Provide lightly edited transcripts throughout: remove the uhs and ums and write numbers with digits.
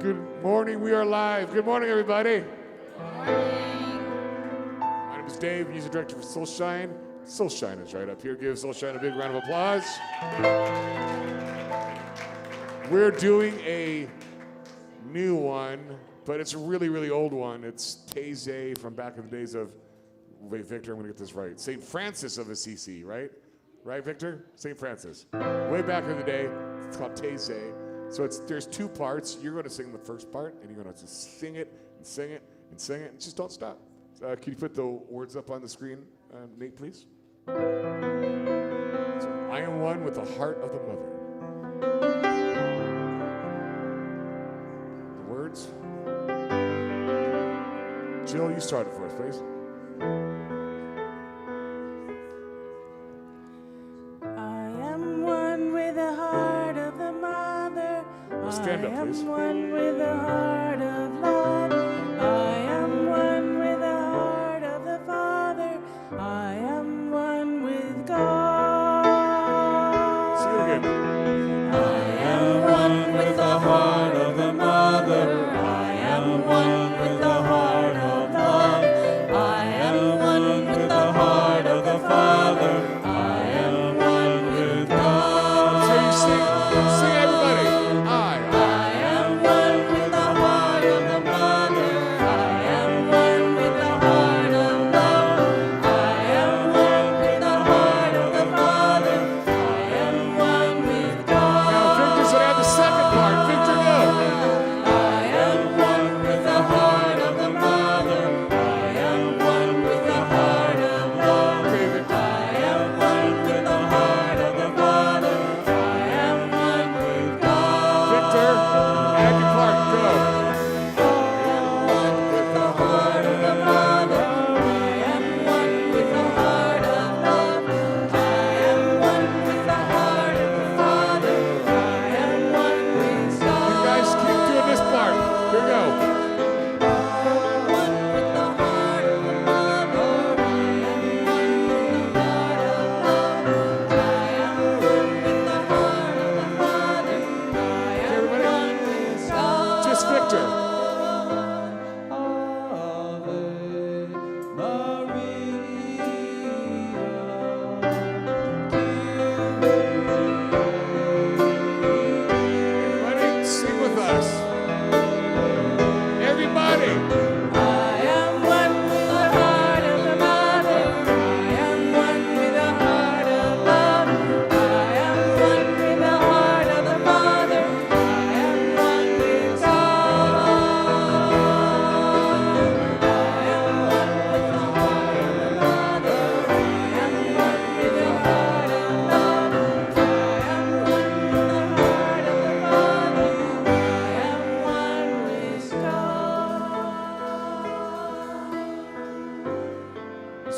Good morning, we are live. Good morning, everybody. My name is Dave, music director for Soulshine. Soulshine is right up here. Give Soulshine a big round of applause. We're doing a new one, but it's a really, really old one. It's Taizé from back in the days of, wait, Victor, I'm gonna get this right. St. Francis of Assisi, right? Right, Victor? St. Francis. Way back in the day, it's called Taizé. So there's two parts. You're going to sing the first part, and you're going to just sing it, and sing it, and sing it, and just don't stop. Can you put the words up on the screen, Nate, please? So, I am one with the heart of the mother. The words. Jill, you start it for us, please. Stand up, please. I am one with the heart of love. I am one with the heart of the Father. I am one with God. Sing it again. I am one with the heart of the Mother. I am one with the heart of love. I am one with the heart of the Father. I am one with God. So you sing everybody.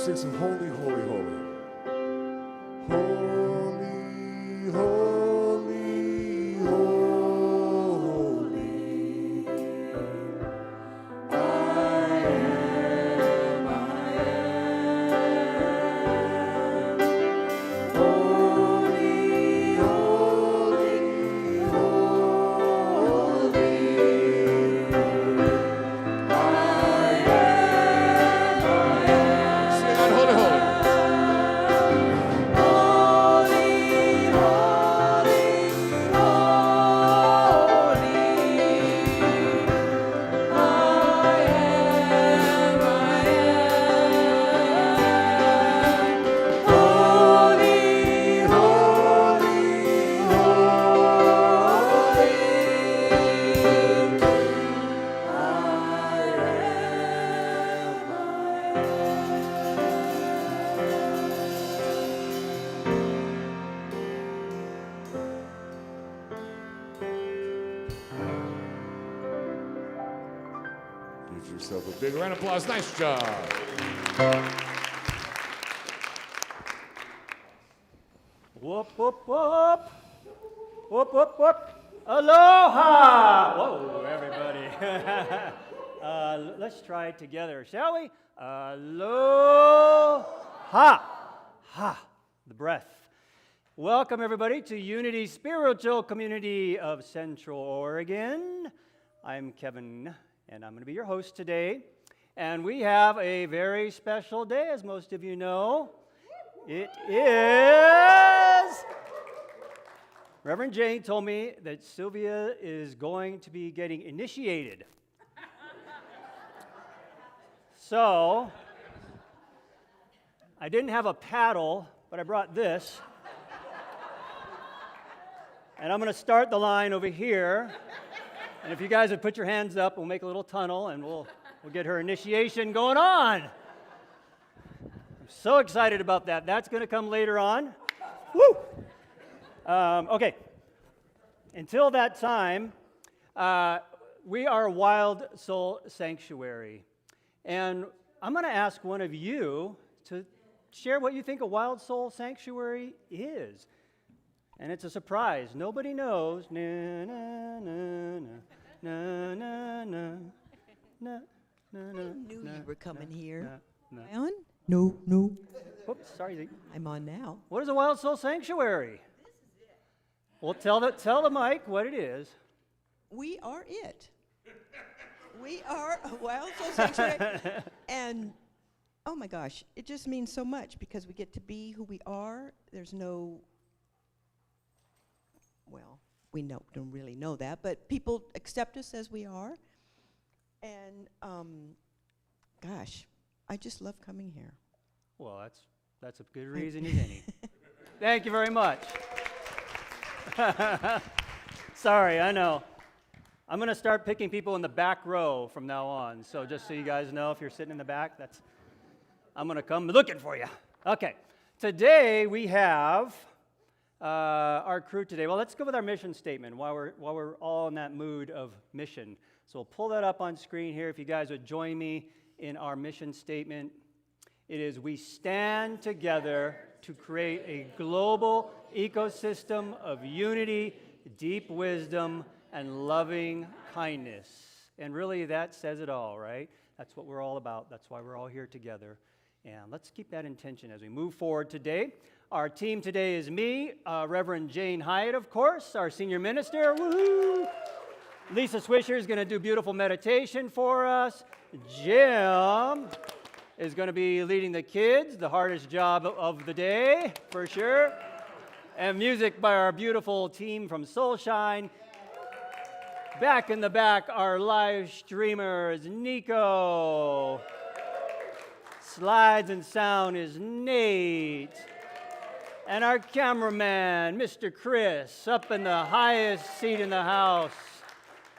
Sing some holy, holy, holy. Holy, holy, holy. I am. Holy, holy, holy. Give yourself a big round of applause. Nice job. Whoop, whoop, whoop. Whoop, whoop, whoop. Aloha. Whoa, everybody. Let's try it together, shall we? Aloha. Ha. The breath. Welcome, everybody, to Unity Spiritual Community of Central Oregon. I'm Kevin, and I'm going to be your host today. And we have a very special day, as most of you know. It is... Reverend Jane told me that Cylvia is going to be getting initiated. So, I didn't have a paddle, but I brought this. And I'm going to start the line over here. And if you guys would put your hands up, we'll make a little tunnel, and we'll get her initiation going on. I'm so excited about that. That's going to come later on. Woo! Okay. Until that time, we are a Wild Soul Sanctuary. And I'm going to ask one of you to share what you think a Wild Soul Sanctuary is. And it's a surprise. Nobody knows. Na, na, na, na, na, na, na, na, I knew you were coming here. na. Am I on? No, no. Whoops, sorry. I'm on now. What is a Wild Soul Sanctuary? Well, tell the mic what it is. We are it. We are a Wild Soul Sanctuary. And, oh my gosh, it just means so much because we get to be who we are. There's no, well, we don't really know that, but people accept us as we are. And, gosh, I just love coming here. Well, that's a good reason as any. Thank you very much. Sorry, I know. I'm going to start picking people in the back row from now on. So just so you guys know, if you're sitting in the back, I'm going to come looking for you. Okay. Today we have our crew today. Well, let's go with our mission statement while we're all in that mood of mission. So we'll pull that up on screen here. If you guys would join me in our mission statement. It is, we stand together to create a global ecosystem of unity, deep wisdom, and loving kindness. And really, that says it all, right? That's what we're all about. That's why we're all here together. And let's keep that intention as we move forward today. Our team today is me, Reverend Jane Hyatt, of course, our senior minister. Woohoo! Lisa Swisher is going to do beautiful meditation for us. Jim is going to be leading the kids, the hardest job of the day, for sure. And music by our beautiful team from Soulshine. Back in the back, our live streamers, Nico. Slides and sound is Nate. And our cameraman, Mr. Chris, up in the highest seat in the house.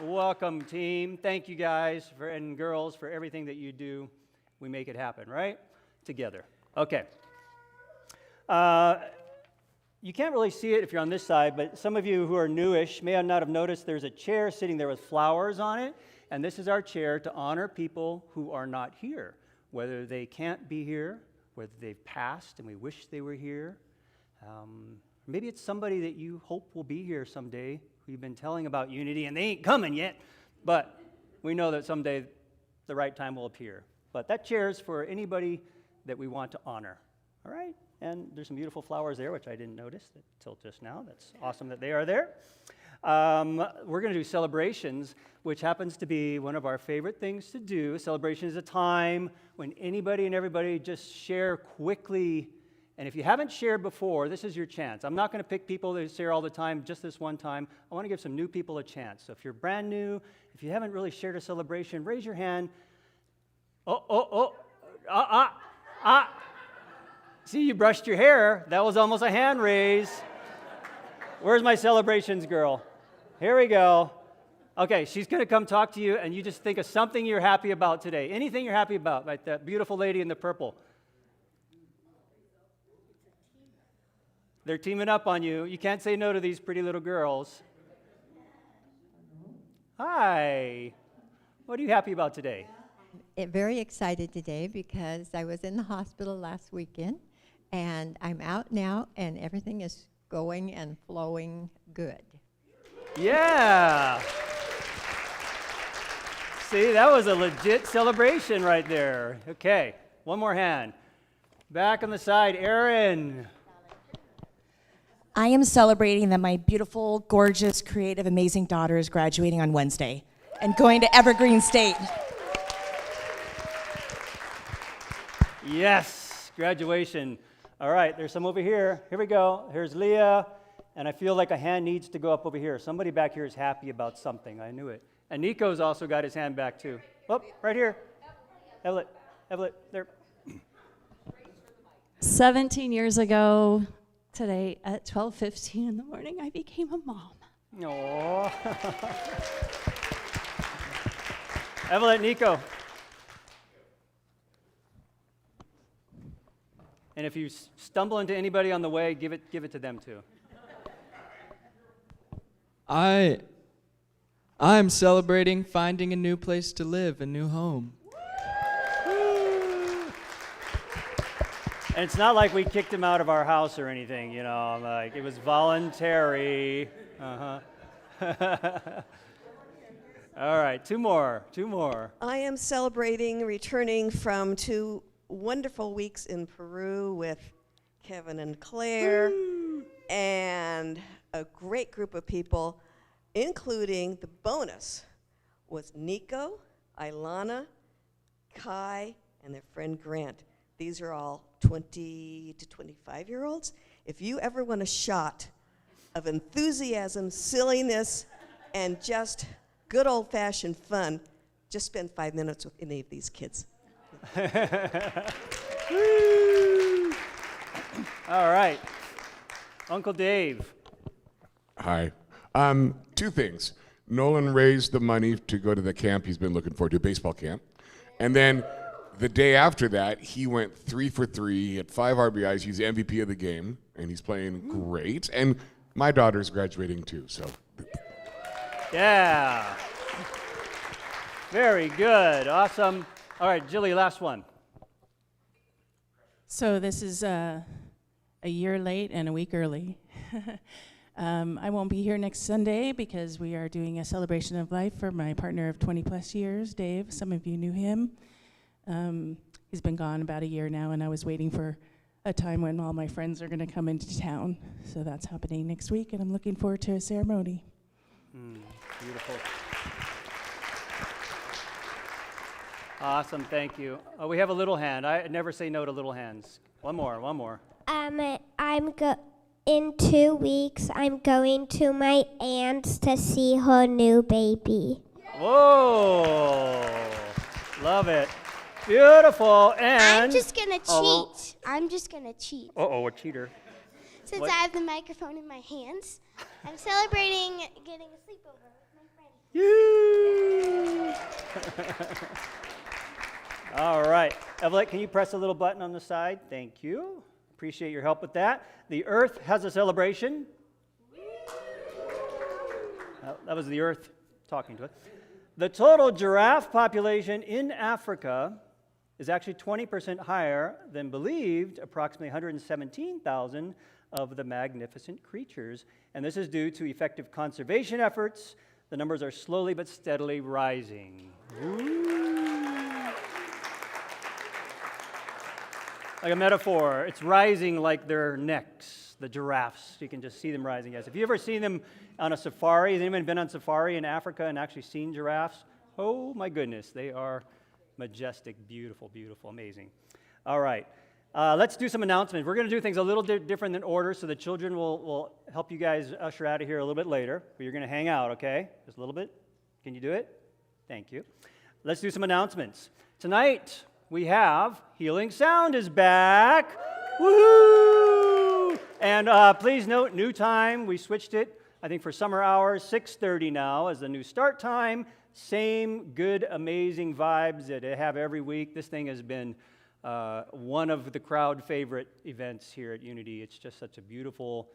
Welcome, team. Thank you guys and girls for everything that you do. We make it happen, right? Together. Okay. You can't really see it if you're on this side, but some of you who are newish may not have noticed there's a chair sitting there with flowers on it, and this is our chair to honor people who are not here, whether they can't be here, whether they've passed and we wish they were here. Maybe it's somebody that you hope will be here someday who you've been telling about unity, and they ain't coming yet, but we know that someday the right time will appear. But that chair is for anybody that we want to honor, all right? And there's some beautiful flowers there, which I didn't notice until just now. That's awesome that they are there. We're going to do celebrations, which happens to be one of our favorite things to do. Celebration is a time when anybody and everybody just share quickly. And if you haven't shared before, this is your chance. I'm not going to pick people that share all the time, just this one time. I want to give some new people a chance. So if you're brand new, if you haven't really shared a celebration, raise your hand. See, you brushed your hair. That was almost a hand raise. Where's my celebrations girl? Here we go. Okay, she's going to come talk to you, and you just think of something you're happy about today. Anything you're happy about, like that beautiful lady in the purple. They're teaming up on you. You can't say no to these pretty little girls. Hi. What are you happy about today? Very excited today because I was in the hospital last weekend, and I'm out now, and everything is going and flowing good. Yeah. See, that was a legit celebration right there. Okay, one more hand. Back on the side, Erin. I am celebrating that my beautiful, gorgeous, creative, amazing daughter is graduating on Wednesday. and going to Evergreen State. Yes, graduation. All right, there's some over here. Here we go. Here's Leah, and I feel like a hand needs to go up over here. Somebody back here is happy about something. I knew it. And Nico's also got his hand back too. Oh, right here. Evelyn, there. 17 years ago today at 12:15 in the morning, I became a mom. Aww. Evelyn, Nico. And if you stumble into anybody on the way, give it to them too. I'm celebrating finding a new place to live, a new home. And it's not like we kicked him out of our house or anything, you know, like it was voluntary. All right, two more. I am celebrating returning from 2 wonderful weeks in Peru with Kevin and Claire and a great group of people, including the bonus was Nico, Ilana, Kai, and their friend Grant. These are all 20 to 25-year-olds. If you ever want a shot of enthusiasm, silliness, and just good old-fashioned fun, just spend 5 minutes with any of these kids. All right. Uncle Dave. Hi. 2 things. Nolan raised the money to go to the camp he's been looking forward to, baseball camp. And then the day after that, he went 3 for 3. He had 5 RBIs. He's the MVP of the game, and he's playing great. And my daughter's graduating too, so. Yeah. Very good. Awesome. All right, Jilly, last one. So this is a year late and a week early. I won't be here next Sunday because we are doing a celebration of life for my partner of 20 plus years, Dave. Some of you knew him. He's been gone about a year now, and I was waiting for a time when all my friends are going to come into town. So that's happening next week, and I'm looking forward to a ceremony. Beautiful. Awesome, thank you. Oh, we have a little hand. I never say no to little hands. One more. In 2 weeks, I'm going to my aunt's to see her new baby. Whoa, love it. Beautiful, and... I'm just gonna cheat. Uh-oh, a cheater. Since What? I have the microphone in my hands, I'm celebrating getting a sleepover with my friend. All right. Evelyn, can you press a little button on the side? Thank you. Appreciate your help with that. The Earth has a celebration. That was the Earth talking to us. The total giraffe population in Africa is actually 20% higher than believed, approximately 117,000 of the magnificent creatures. And this is due to effective conservation efforts. The numbers are slowly but steadily rising. Like a metaphor, it's rising like their necks, the giraffes. You can just see them rising. Yes. Have you ever seen them on a safari? Has anyone been on safari in Africa and actually seen giraffes? Oh my goodness, they are majestic, beautiful, amazing. All right, let's do some announcements. We're going to do things a little different than order, so the children will help you guys usher out of here a little bit later. But you're going to hang out, okay? Just a little bit. Can you do it? Thank you. Let's do some announcements. Tonight, we have Healing Sound is back. Woohoo! And please note, new time. We switched it, I think, for summer hours. 6:30 now as the new start time. Same good, amazing vibes that they have every week. This thing has been one of the crowd favorite events here at Unity. It's just such a beautiful,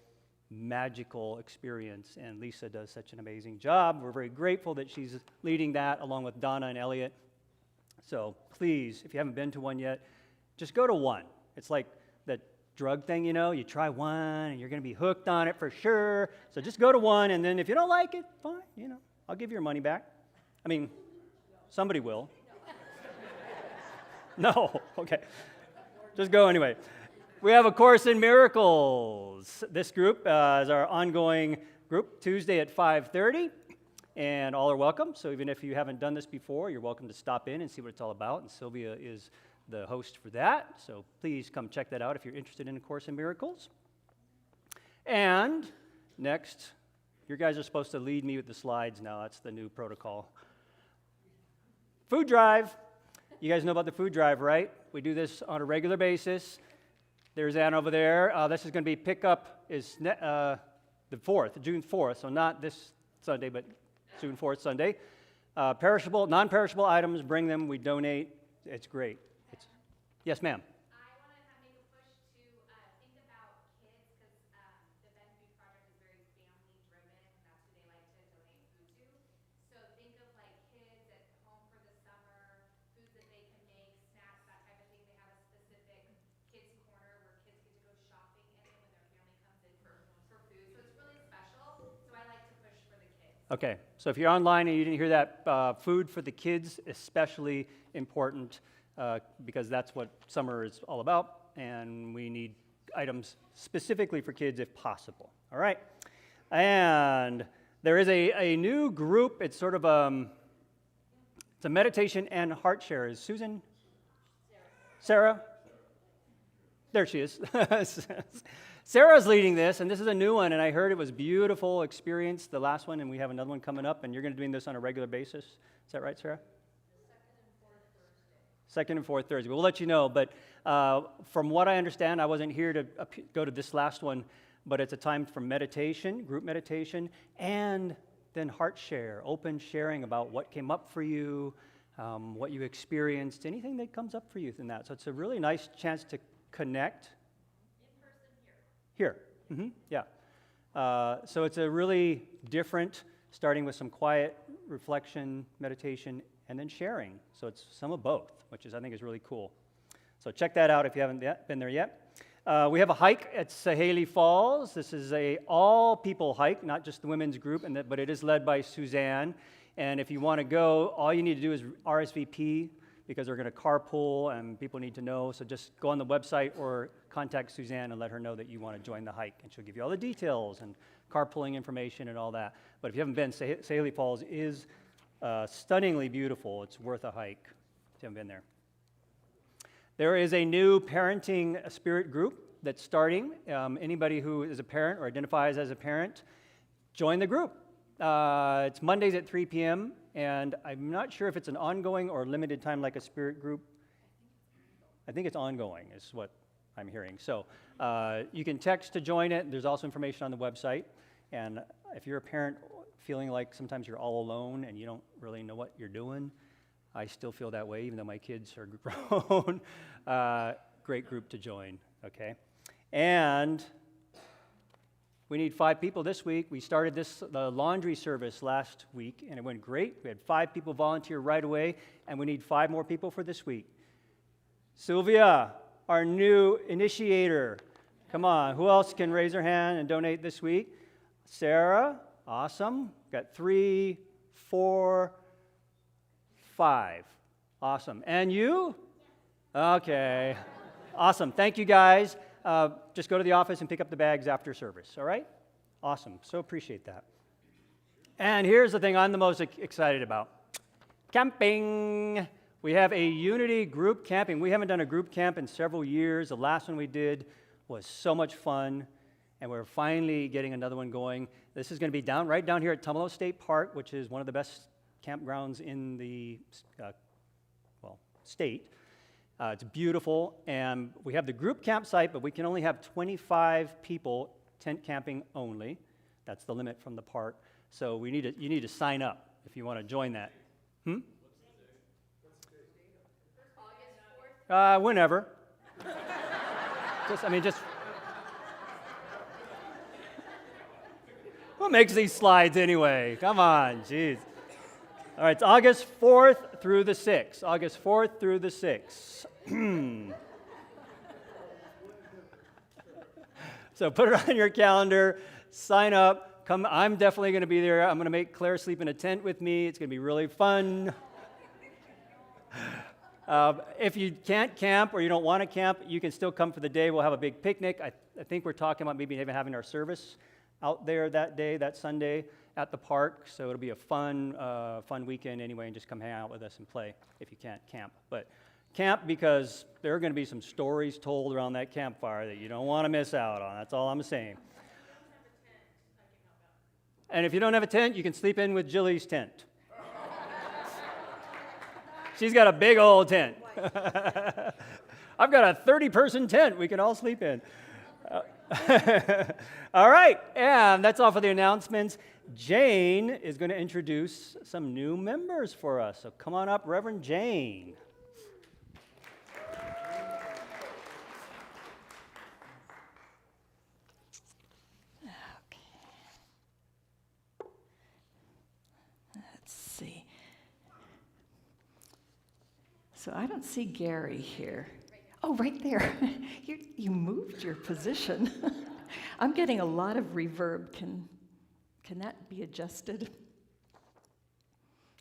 magical experience, and Lisa does such an amazing job. We're very grateful that she's leading that along with Donna and Elliot. So please, if you haven't been to one yet, just go to one. It's like that drug thing, you know, you try one and you're going to be hooked on it for sure. So just go to one, and then if you don't like it, fine, you know, I'll give you your money back. I mean, somebody will. No, okay. Just go anyway. We have A Course in Miracles. This group is our ongoing group, Tuesday at 5:30. and all are welcome. So even if you haven't done this before, you're welcome to stop in and see what it's all about. And Cylvia is the host for that. So please come check that out if you're interested in A Course in Miracles. And next, you guys are supposed to lead me with the slides now. That's the new protocol. Food drive. You guys know about the food drive, right? We do this on a regular basis. There's Ann over there. This is going to be pickup is the 4th, June 4th. So not this Sunday, but June 4th Sunday. Perishable, non-perishable items, bring them. We donate. It's great. Yes, ma'am. Okay, so if you're online and you didn't hear that, food for the kids, especially important because that's what summer is all about, and we need items specifically for kids if possible. All right, and there is a new group. It's sort of it's a meditation and heart share. Is Susan? Sarah? There she is. Sarah's leading this, and this is a new one, and I heard it was a beautiful experience, the last one, and we have another one coming up, and you're going to be doing this on a regular basis. Is that right, Sarah? Second and fourth Thursday. We'll let you know, but from what I understand, I wasn't here to go to this last one, but it's a time for meditation, group meditation, and then heart share, open sharing about what came up for you, what you experienced, anything that comes up for you in that. So it's a really nice chance to connect. Here. Mm-hmm. Yeah. So it's a really different, starting with some quiet reflection, meditation, and then sharing. So it's some of both, which I think is really cool. So check that out if you haven't been there yet. We have a hike at Sahaley Falls. This is a all-people hike, not just the women's group, but it is led by Suzanne. And if you want to go, all you need to do is RSVP, because they're going to carpool and people need to know. So just go on the website or contact Suzanne and let her know that you want to join the hike. And she'll give you all the details and carpooling information and all that. But if you haven't been, Sahaley Falls is stunningly beautiful. It's worth a hike if you haven't been there. There is a new parenting spirit group that's starting. Anybody who is a parent or identifies as a parent, join the group. It's Mondays at 3 p.m., and I'm not sure if it's an ongoing or limited time like a spirit group. I think it's ongoing is what I'm hearing. So you can text to join it. There's also information on the website. And if you're a parent feeling like sometimes you're all alone and you don't really know what you're doing, I still feel that way, even though my kids are grown. Great group to join, okay? And we need 5 people this week. We started the laundry service last week, and it went great. We had 5 people volunteer right away, and we need 5 more people for this week. Cylvia, our new initiator. Come on, who else can raise their hand and donate this week? Sarah, awesome. Got 3, 4, 5. Awesome. And you? Okay. Awesome. Thank you, guys. Just go to the office and pick up the bags after service, all right? Awesome. So appreciate that. And here's the thing I'm the most excited about. Camping. We have a Unity group camping. We haven't done a group camp in several years. The last one we did was so much fun, and we're finally getting another one going. This is going to be right down here at Tumalo State Park, which is one of the best campgrounds in the state. It's beautiful, and we have the group campsite, but we can only have 25 people tent camping only. That's the limit from the park. So you need to sign up if you want to join that. Whenever. What makes these slides anyway? Come on, jeez. All right, it's August 4th through the 6th. August 4th through the 6th. So put it on your calendar, sign up, come. I'm definitely going to be there. I'm going to make Claire sleep in a tent with me. It's going to be really fun. If you can't camp or you don't want to camp, you can still come for the day. We'll have a big picnic. I think we're talking about maybe even having our service out there that day, that Sunday, at the park. So it'll be a fun weekend anyway, and just come hang out with us and play if you can't camp. But camp because there are going to be some stories told around that campfire that you don't want to miss out on. That's all I'm saying. And if you don't have a tent, you can sleep in with Jilly's tent. She's got a big old tent. I've got a 30-person tent we can all sleep in. All right, and that's all for the announcements. Jane is going to introduce some new members for us. So come on up, Reverend Jane. Let's see. So I don't see Gary here. Oh, right there. You moved your position. I'm getting a lot of reverb. Can that be adjusted?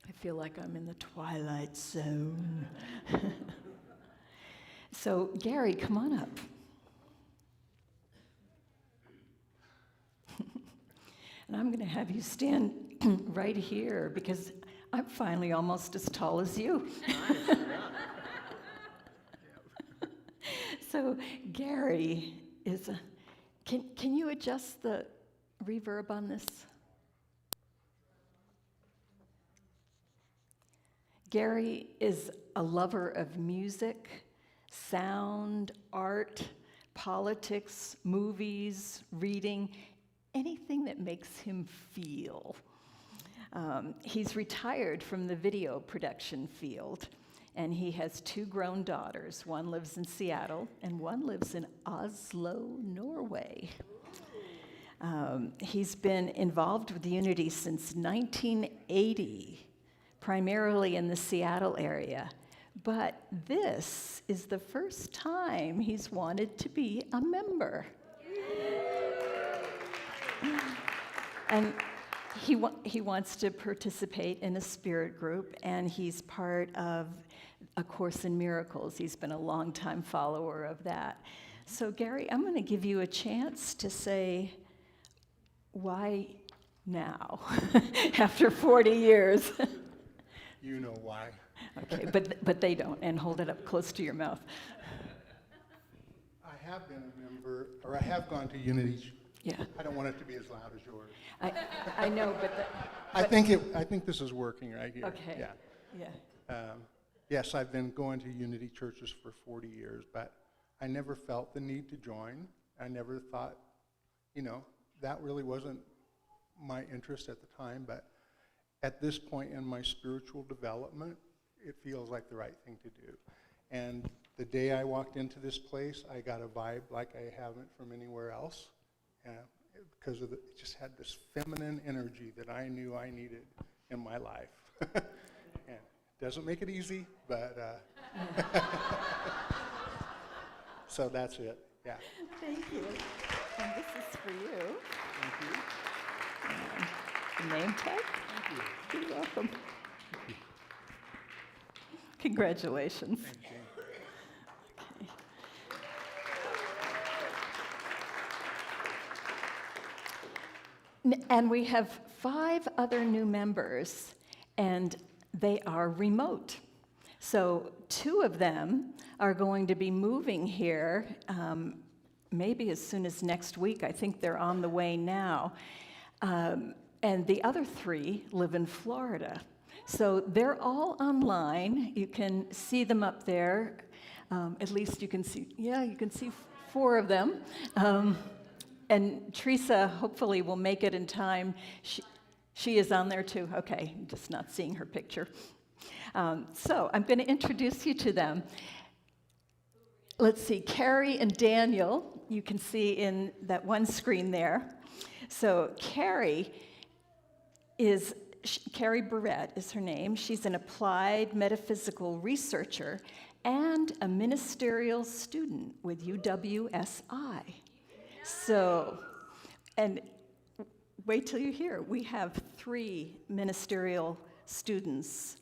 I feel like I'm in the twilight zone. So, Gary, come on up. And I'm going to have you stand right here because I'm finally almost as tall as you. So Gary is can you adjust the reverb on this? Gary is a lover of music, sound, art, politics, movies, reading, anything that makes him feel. He's retired from the video production field, and he has 2 grown daughters. One lives in Seattle, and one lives in Oslo, Norway. He's been involved with Unity since 1980, primarily in the Seattle area. But this is the first time he's wanted to be a member. And he wants to participate in a spirit group, and he's part of A Course in Miracles. He's been a longtime follower of that. So Gary, I'm going to give you a chance to say, why now, after 40 years? You know why. Okay, but they don't, and hold it up close to your mouth. I have been a member, or I have gone to Unity. Yeah. I don't want it to be as loud as yours. I know, but I think this is working right here. Okay. Yeah. Yes, I've been going to Unity churches for 40 years, but I never felt the need to join. I never thought, that really wasn't my interest at the time, but at this point in my spiritual development, it feels like the right thing to do. And the day I walked into this place, I got a vibe like I haven't from anywhere else, because it just had this feminine energy that I knew I needed in my life. And it doesn't make it easy, but so that's it. Yeah. Thank you. And this is for you. Thank you. And the name tag? Thank you. You're welcome. Congratulations. Thank you. And we have 5 other new members, and they are remote. So 2 of them are going to be moving here maybe as soon as next week. I think they're on the way now. And the other 3 live in Florida. So they're all online. You can see them up there. At least you can see 4 of them. And Teresa hopefully will make it in time. She is on there too. Okay, I'm just not seeing her picture. So I'm going to introduce you to them. Let's see, Carrie and Daniel, you can see in that one screen there. So Carrie Barrett is her name. She's an applied metaphysical researcher and a ministerial student with UWSI. So, and wait till you hear, we have 3 ministerial students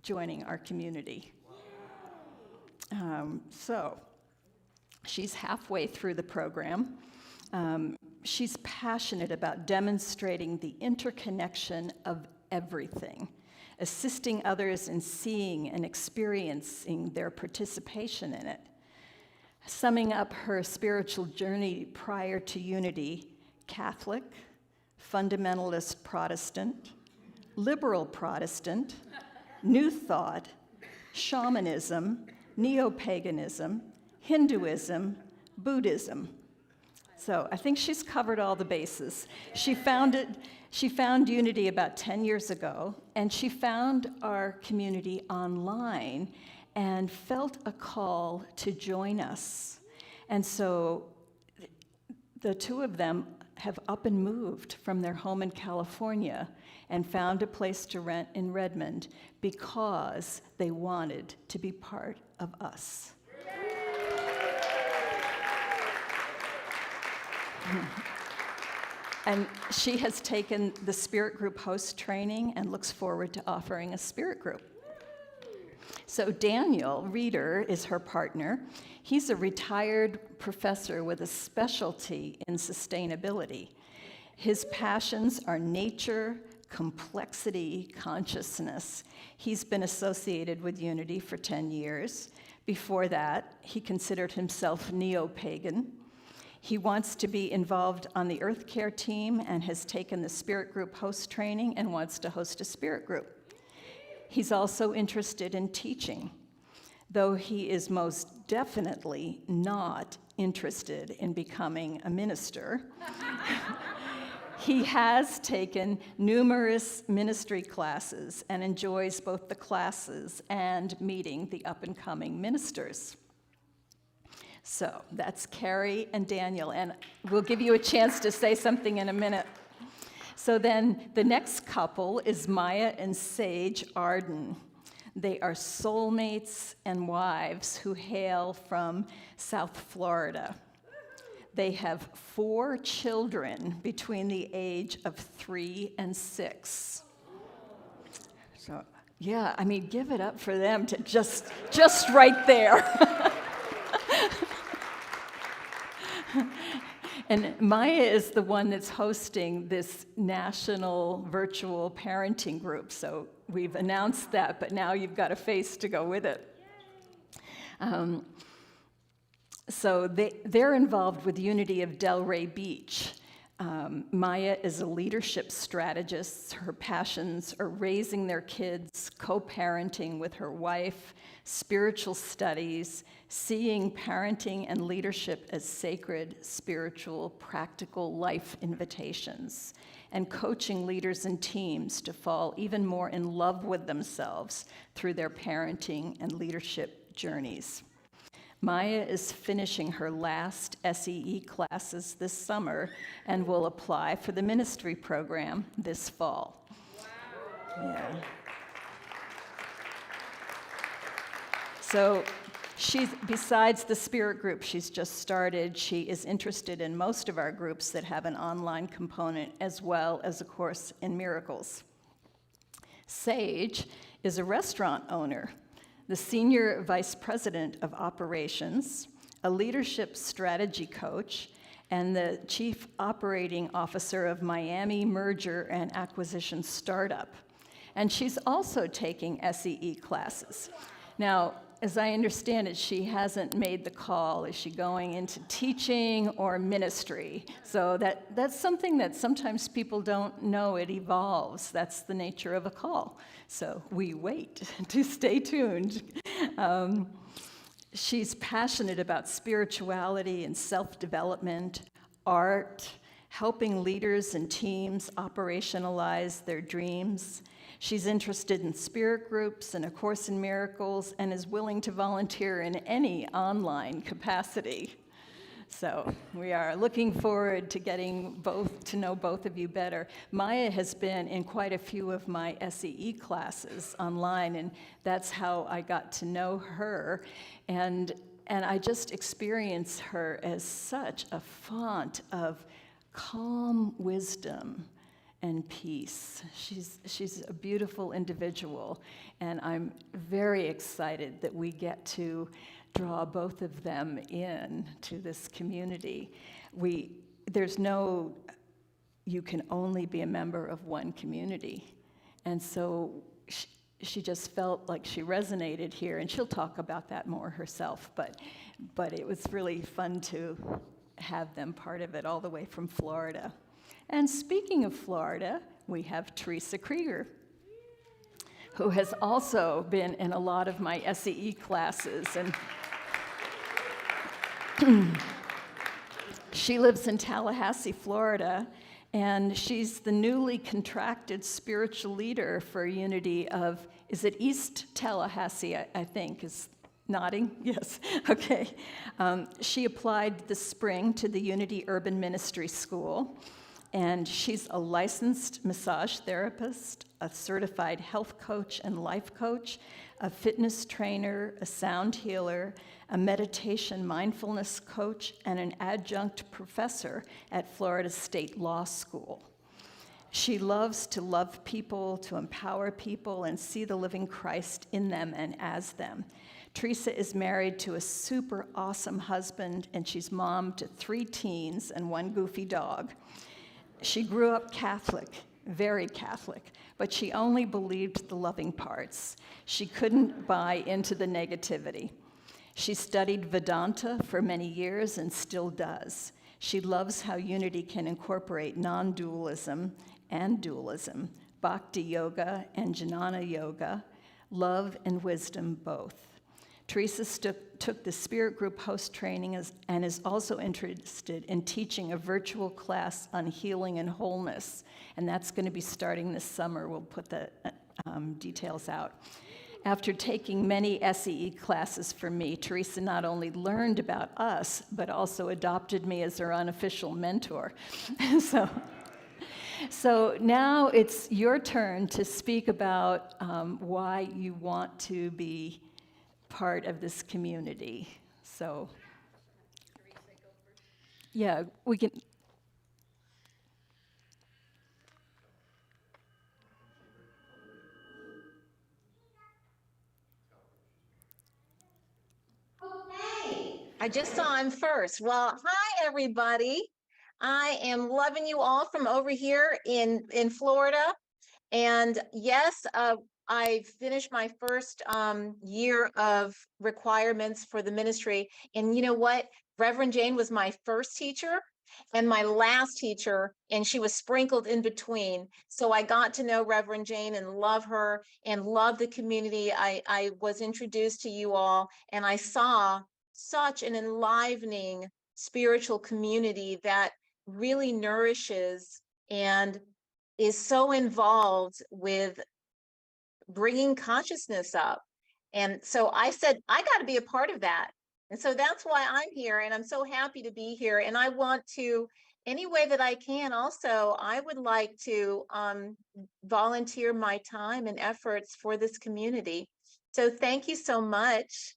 joining our community. So, she's halfway through the program. she's passionate about demonstrating the interconnection of everything, assisting others in seeing and experiencing their participation in it. Summing up her spiritual journey prior to Unity: Catholic, fundamentalist Protestant, liberal Protestant, New Thought, shamanism, neo-paganism, Hinduism, Buddhism. So I think she's covered all the bases. She found Unity about 10 years ago, and she found our community online and felt a call to join us. And so the two of them have up and moved from their home in California and found a place to rent in Redmond because they wanted to be part of us. And she has taken the Spirit Group host training and looks forward to offering a Spirit Group. So Daniel Reeder is her partner. He's a retired professor with a specialty in sustainability. His passions are nature, complexity, consciousness. He's been associated with Unity for 10 years. Before that, he considered himself neo-pagan. He wants to be involved on the Earth Care team and has taken the Spirit Group host training and wants to host a Spirit Group. He's also interested in teaching, though he is most definitely not interested in becoming a minister. He has taken numerous ministry classes and enjoys both the classes and meeting the up-and-coming ministers. So that's Carrie and Daniel, and we'll give you a chance to say something in a minute. So then the next couple is Maya and Sage Arden. They are soulmates and wives who hail from South Florida. They have 4 children between the age of 3 and 6. So, yeah, I mean, give it up for them to just right there. And Maya is the one that's hosting this national virtual parenting group. So we've announced that, but now you've got a face to go with it. So they're involved with Unity of Delray Beach. Maya is a leadership strategist. Her passions are raising their kids, co-parenting with her wife, spiritual studies, seeing parenting and leadership as sacred, spiritual, practical life invitations, and coaching leaders and teams to fall even more in love with themselves through their parenting and leadership journeys. Maya is finishing her last SEE classes this summer and will apply for the ministry program this fall. Wow. Yeah. So besides the Spirit Group she's just started, she is interested in most of our groups that have an online component as well as a course in miracles. Sage is a restaurant owner, the Senior Vice President of Operations, a leadership strategy coach, and the Chief Operating Officer of Miami Merger and Acquisition Startup. And she's also taking SEE classes. Now, as I understand it, she hasn't made the call. Is she going into teaching or ministry? So that's something that sometimes people don't know. It evolves. That's the nature of a call. So we wait to stay tuned. She's passionate about spirituality and self-development, art, helping leaders and teams operationalize their dreams. She's interested in spirit groups and A Course in Miracles and is willing to volunteer in any online capacity. So we are looking forward to getting to know both of you better. Maya has been in quite a few of my SEE classes online, and that's how I got to know her. And I just experience her as such a font of calm wisdom and peace. She's a beautiful individual, and I'm very excited that we get to draw both of them in to this community. there's no, you can only be a member of one community. And so she just felt like she resonated here, and she'll talk about that more herself, but it was really fun to have them part of it all the way from Florida. And speaking of Florida, we have Teresa Krieger, who has also been in a lot of my SEE classes. And she lives in Tallahassee, Florida, and she's the newly contracted spiritual leader for Unity of, is it East Tallahassee, I think, is nodding? Yes, okay. She applied this spring to the Unity Urban Ministry School, and she's a licensed massage therapist, a certified health coach and life coach, a fitness trainer, a sound healer, a meditation mindfulness coach, and an adjunct professor at Florida State Law School. She loves to love people, to empower people, and see the living Christ in them and as them. Teresa is married to a super awesome husband, and she's mom to 3 teens and 1 goofy dog. She grew up Catholic, very Catholic, but she only believed the loving parts. She couldn't buy into the negativity. She studied Vedanta for many years and still does. She loves how Unity can incorporate non-dualism and dualism, bhakti yoga and jnana yoga, love and wisdom both. Teresa took the Spirit Group host training and is also interested in teaching a virtual class on healing and wholeness, and that's going to be starting this summer. We'll put the details out. After taking many SEE classes from me, Teresa not only learned about us, but also adopted me as her unofficial mentor. So now it's your turn to speak about why you want to be part of this community. So, yeah, we can. I just saw him first. Well, hi, everybody. I am loving you all from over here in Florida. And yes, I finished my first year of requirements for the ministry. And you know what? Reverend Jane was my first teacher and my last teacher, and she was sprinkled in between. So I got to know Reverend Jane and love her and love the community. I was introduced to you all, and I saw such an enlivening spiritual community that really nourishes and is so involved with bringing consciousness up. And so I said, I got to be a part of that. And so that's why I'm here, and I'm so happy to be here. And I want to, any way that I can also, I would like to volunteer my time and efforts for this community. So thank you so much.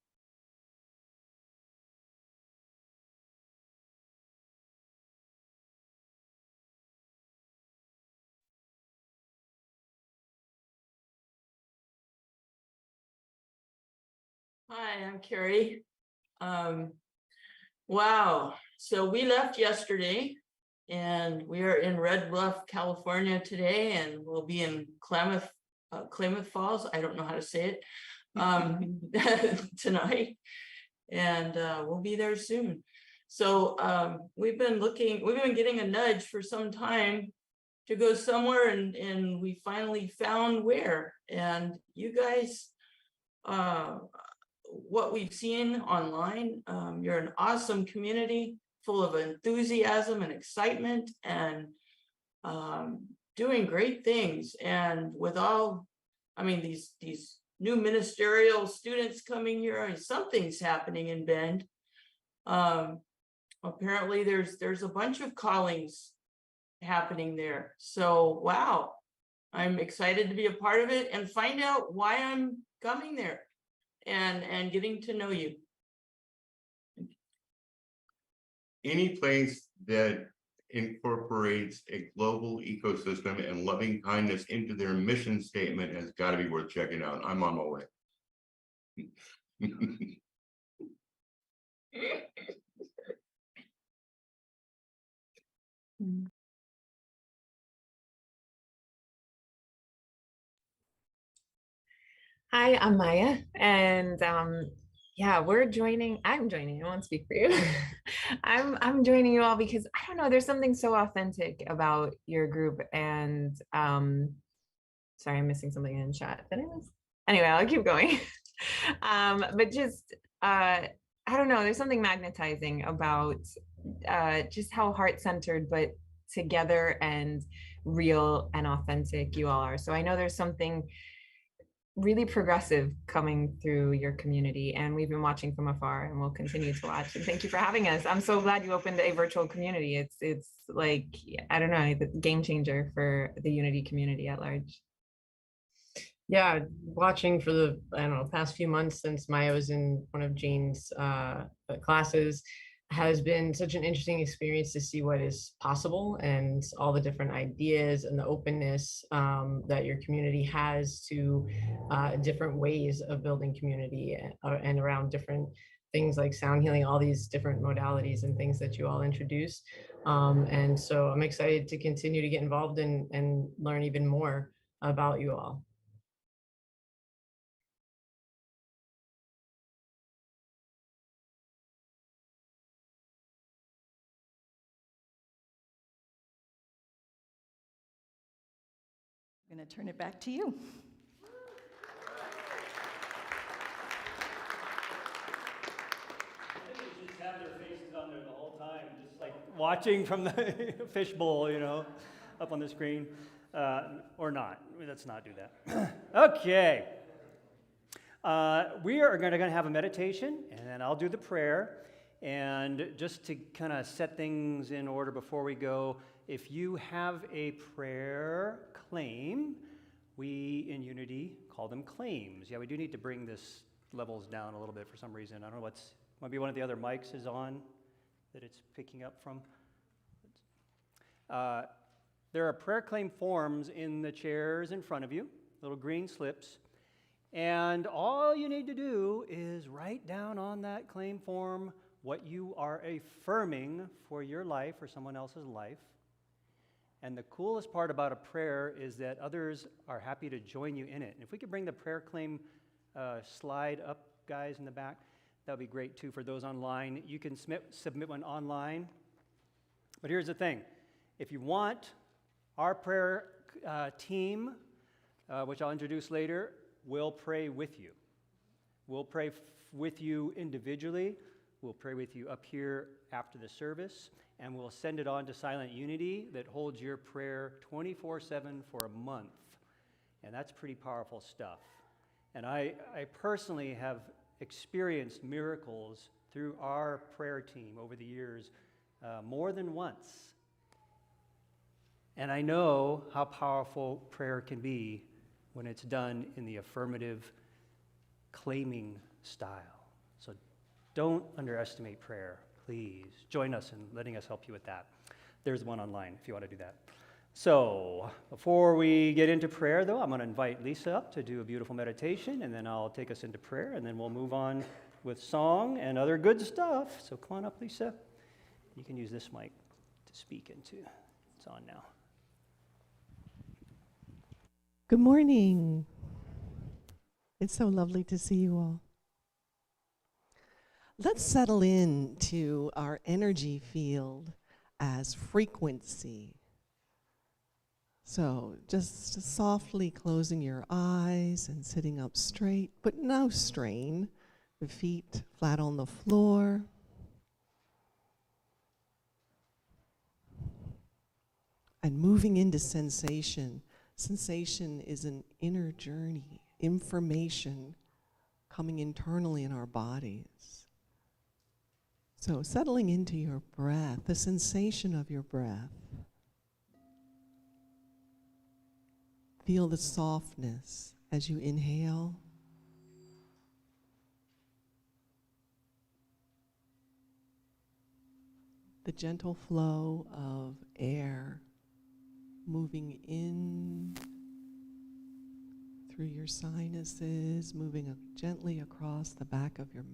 Hi, I'm Carrie. Wow, so we left yesterday and we are in Red Bluff, California today, and we'll be in Klamath Falls, I don't know how to say it, tonight, and we'll be there soon. So we've been getting a nudge for some time to go somewhere, and we finally found where. And you guys, what we've seen online, you're an awesome community full of enthusiasm and excitement, and doing great things. And with all, I mean, these new ministerial students coming here, I mean, something's happening in Bend. Apparently there's a bunch of callings happening there. So wow, I'm excited to be a part of it and find out why I'm coming there and getting to know you. Any place that incorporates a global ecosystem and loving kindness into their mission statement has got to be worth checking out. I'm on my way. Hi, I'm Maya, and yeah, I'm joining. I won't speak for you. I'm joining you all because I don't know. There's something so authentic about your group, and sorry, I'm missing something in chat. Did I miss? Anyway, I'll keep going. But just I don't know. There's something magnetizing about just how heart-centered, but together and real and authentic you all are. So I know there's something really progressive coming through your community, and we've been watching from afar and we'll continue to watch. And thank you for having us. I'm so glad you opened a virtual community. It's like, I don't know, the game changer for the Unity community at large. Yeah, watching for the, I don't know, past few months since Maya was in one of Jane's classes has been such an interesting experience to see what is possible and all the different ideas and the openness that your community has to different ways of building community and around different things like sound healing, all these different modalities and things that you all introduce. And so I'm excited to continue to get involved and learn even more about you all. I'm going to turn it back to you. Just have their faces on there the whole time, just like watching from the fishbowl, you know, up on the screen, or not. Let's not do that. Okay. We are going to have a meditation, and then I'll do the prayer. And just to kind of set things in order before we go, if you have a prayer claim, we in Unity call them claims. Yeah, we do need to bring this levels down a little bit for some reason. I don't know might be one of the other mics is on that it's picking up from. There are prayer claim forms in the chairs in front of you, little green slips. And all you need to do is write down on that claim form what you are affirming for your life or someone else's life. And the coolest part about a prayer is that others are happy to join you in it. And if we could bring the prayer claim slide up, guys, in the back, that would be great too for those online. You can submit one online. But here's the thing. If you want, our prayer team, which I'll introduce later, will pray with you. We'll pray with you individually. We'll pray with you up here after the service, and we'll send it on to Silent Unity that holds your prayer 24/7 for a month. And that's pretty powerful stuff. And I personally have experienced miracles through our prayer team over the years more than once. And I know how powerful prayer can be when it's done in the affirmative, claiming style. So don't underestimate prayer. Please join us in letting us help you with that. There's one online if you want to do that. So before we get into prayer, though, I'm going to invite Lisa up to do a beautiful meditation, and then I'll take us into prayer, and then we'll move on with song and other good stuff. So come on up, Lisa. You can use this mic to speak into. It's on now. Good morning. It's so lovely to see you all. Let's settle into our energy field as frequency. So just softly closing your eyes and sitting up straight, but no strain. The feet flat on the floor. And moving into sensation. Sensation is an inner journey, information coming internally in our bodies. So settling into your breath, the sensation of your breath. Feel the softness as you inhale. The gentle flow of air moving in through your sinuses, moving gently across the back of your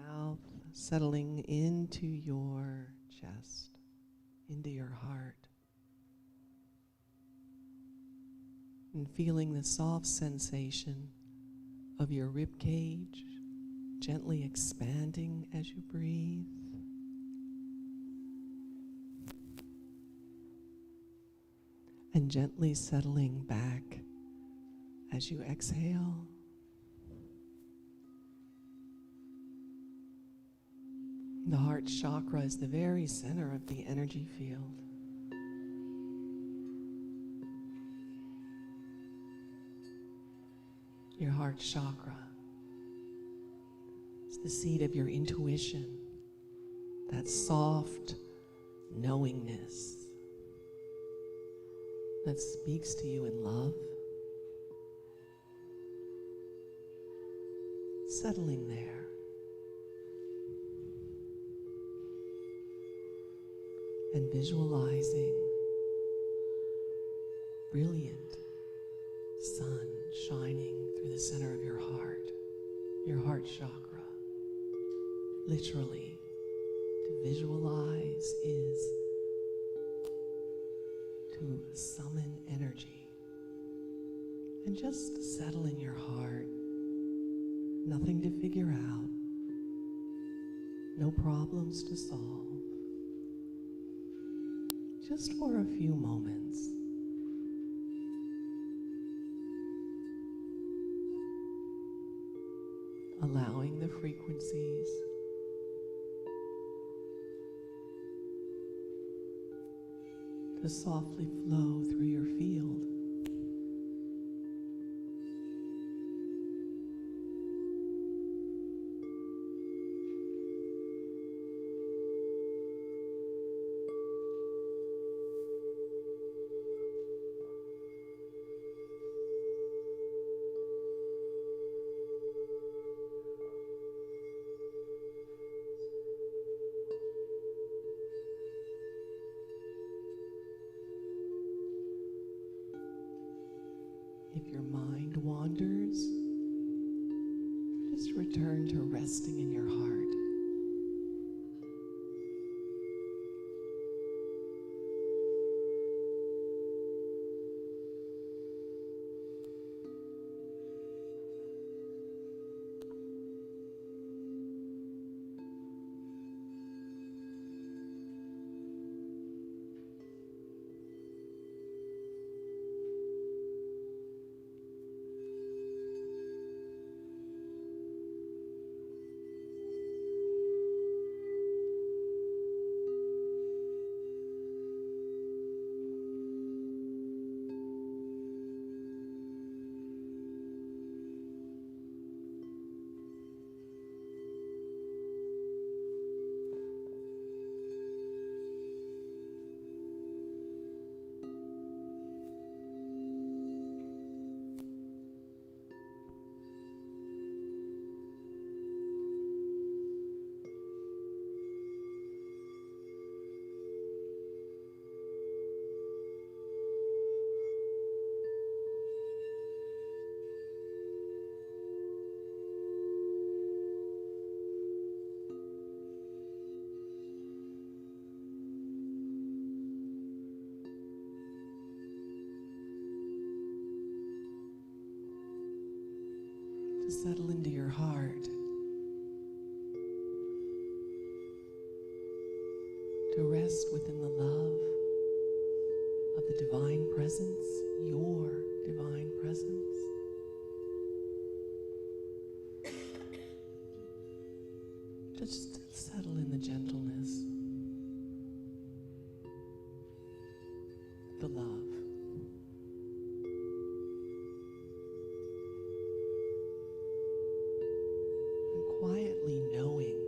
mouth, settling into your chest, into your heart. And feeling the soft sensation of your rib cage gently expanding as you breathe. And gently settling back as you exhale. The heart chakra is the very center of the energy field. Your heart chakra is the seat of your intuition, that soft knowingness that speaks to you in love. Settling there. And visualizing brilliant sun shining through the center of your heart chakra. Literally, to visualize is to summon energy. And just settle in your heart. Nothing to figure out. No problems to solve. Just for a few moments. Allowing the frequencies to softly flow through your field. If your mind wanders, just return to resting in your heart. To settle into your heart. To rest within the love of the divine presence, your divine presence. Just settle in the gentleness, the love. And quietly knowing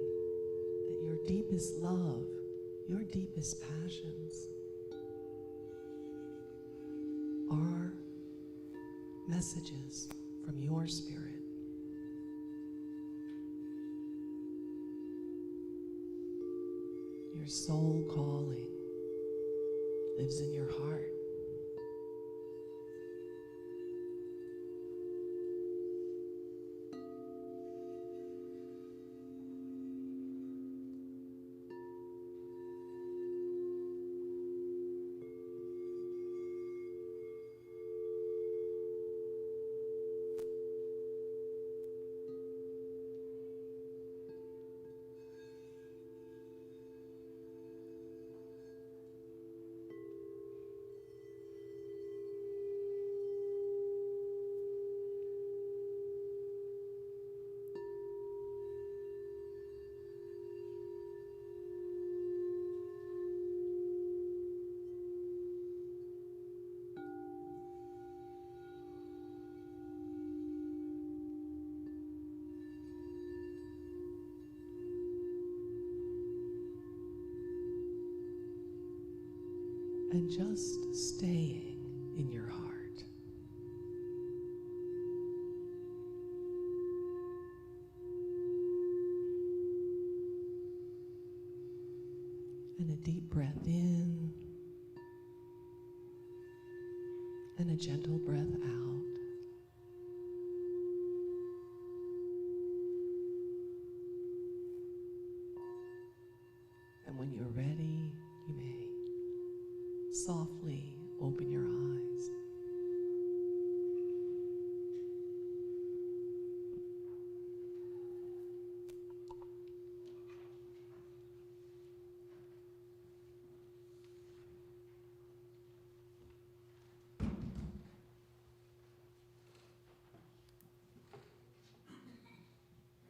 that your deepest love, your deepest passions are messages from your spirit. Your soul calling lives in your heart. just staying in your heart. And a deep breath in, and a gentle breath out. And when you're ready, you may softly open your eyes.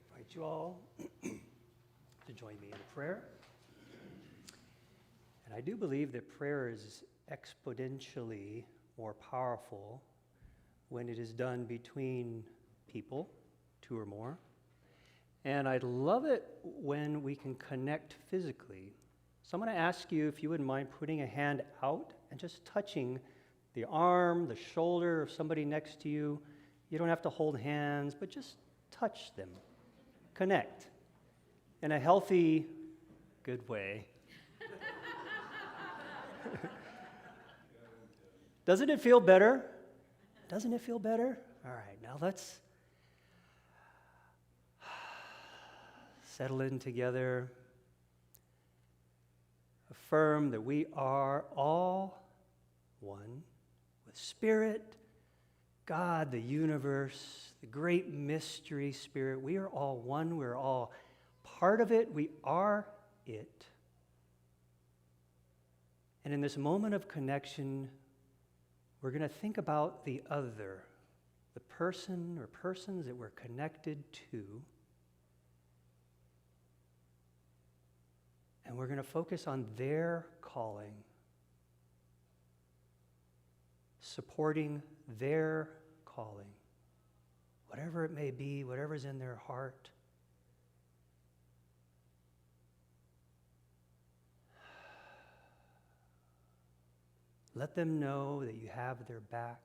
Invite you all to join me in a prayer. And I do believe that prayer is exponentially more powerful when it is done between people, two or more. And I'd love it when we can connect physically. So I'm going to ask you if you wouldn't mind putting a hand out and just touching the arm, the shoulder of somebody next to you. You don't have to hold hands, but just touch them. Connect in a healthy, good way. Doesn't it feel better? Doesn't it feel better? All right, now let's settle in together. Affirm that we are all one with Spirit, God, the universe, the great mystery Spirit. We are all one. We're all part of it. We are it. And in this moment of connection, we're going to think about the other, the person or persons that we're connected to. And we're going to focus on their calling, supporting their calling, whatever it may be, whatever's in their heart. Let them know that you have their back.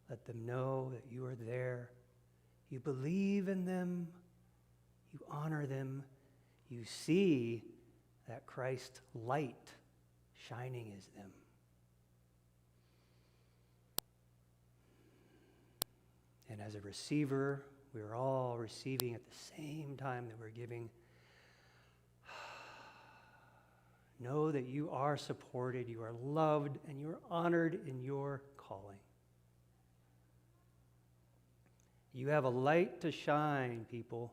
Let them know that you are there. You believe in them. You honor them. You see that Christ light shining is them. And as a receiver, we are all receiving at the same time that we're giving. Know that you are supported, you are loved, and you are honored in your calling. You have a light to shine, people.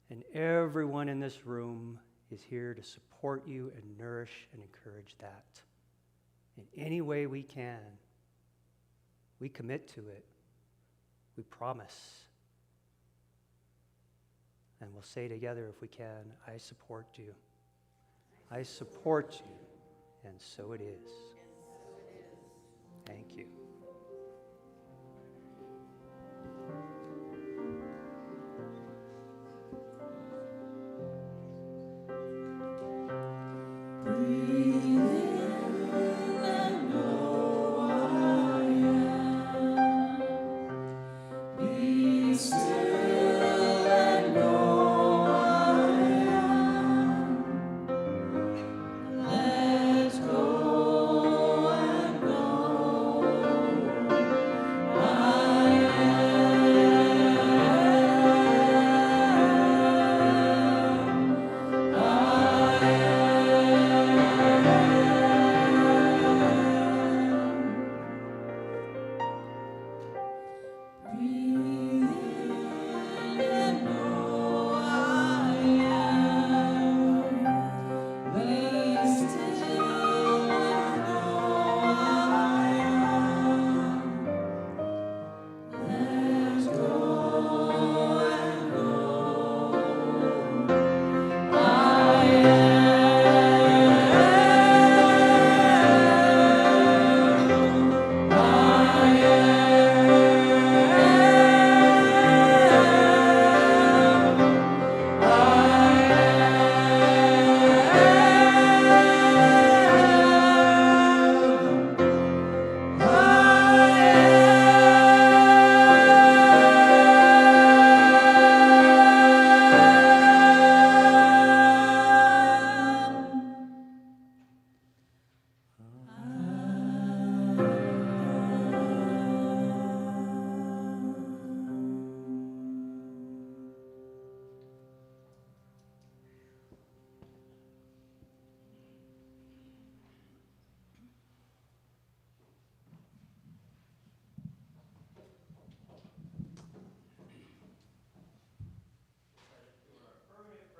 And everyone in this room is here to support you and nourish and encourage that. In any way we can. We commit to it. We promise. And we'll say together if we can, I support you. I support you, and so it is. Thank you. Let go.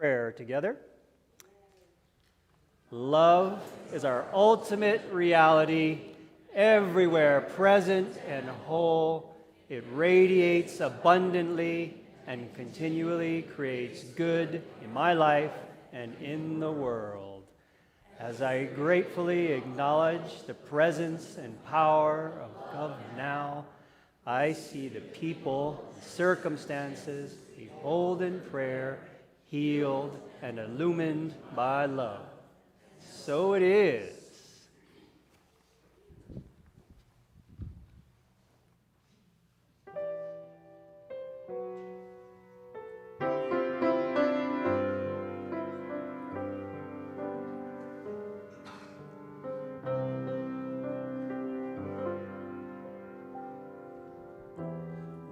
prayer together. Love is our ultimate reality, everywhere present and whole. It radiates abundantly and continually creates good in my life and in the world. As I gratefully acknowledge the presence and power of God now, I see the people, circumstances, behold in prayer, healed and illumined by love. So it is.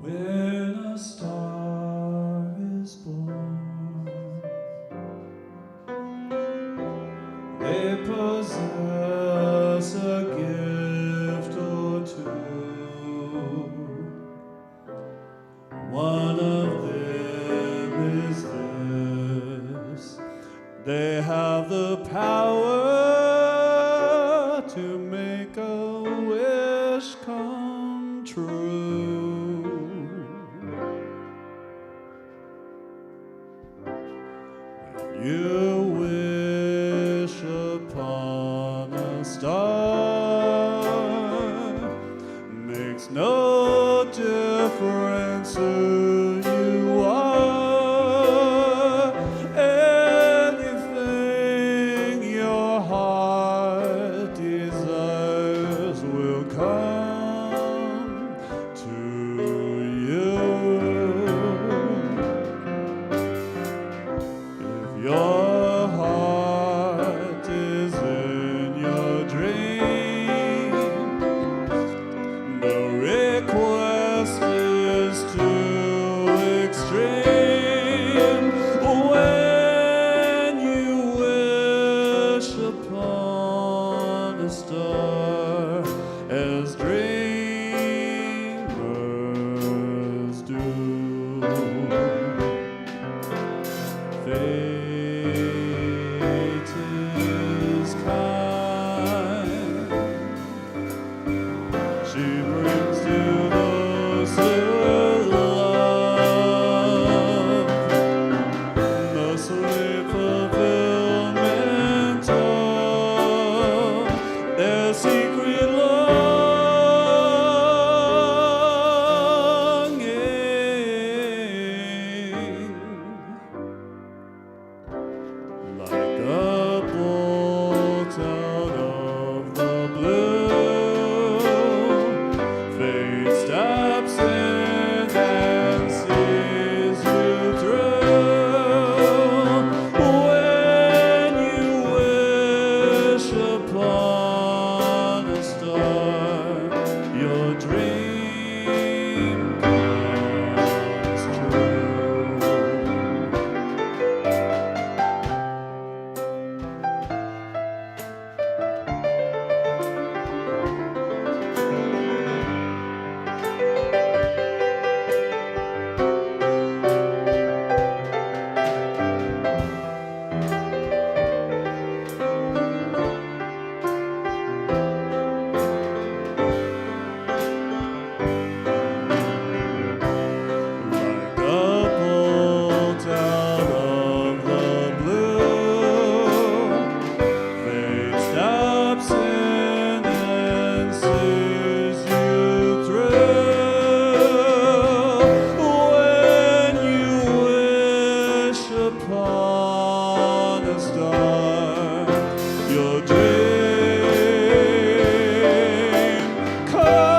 When a star is born, they possess a gift or two. One of them is this: they have the power to make a wish come true. You wish upon a star, makes no difference who you are. Anything your heart desires will come to you. Your heart is in your dream. The request is too extreme. When you wish upon a star, as dreamers do. Fate is kind. She brings to those who love the sweet fulfillment of their secret longing. Like a bolt out of the blue, fate steps in and sees you through. When you wish upon a star, your dream comes true. Like a bolt out of the blue, fate steps in and sees you through. When you wish upon a star, your dream comes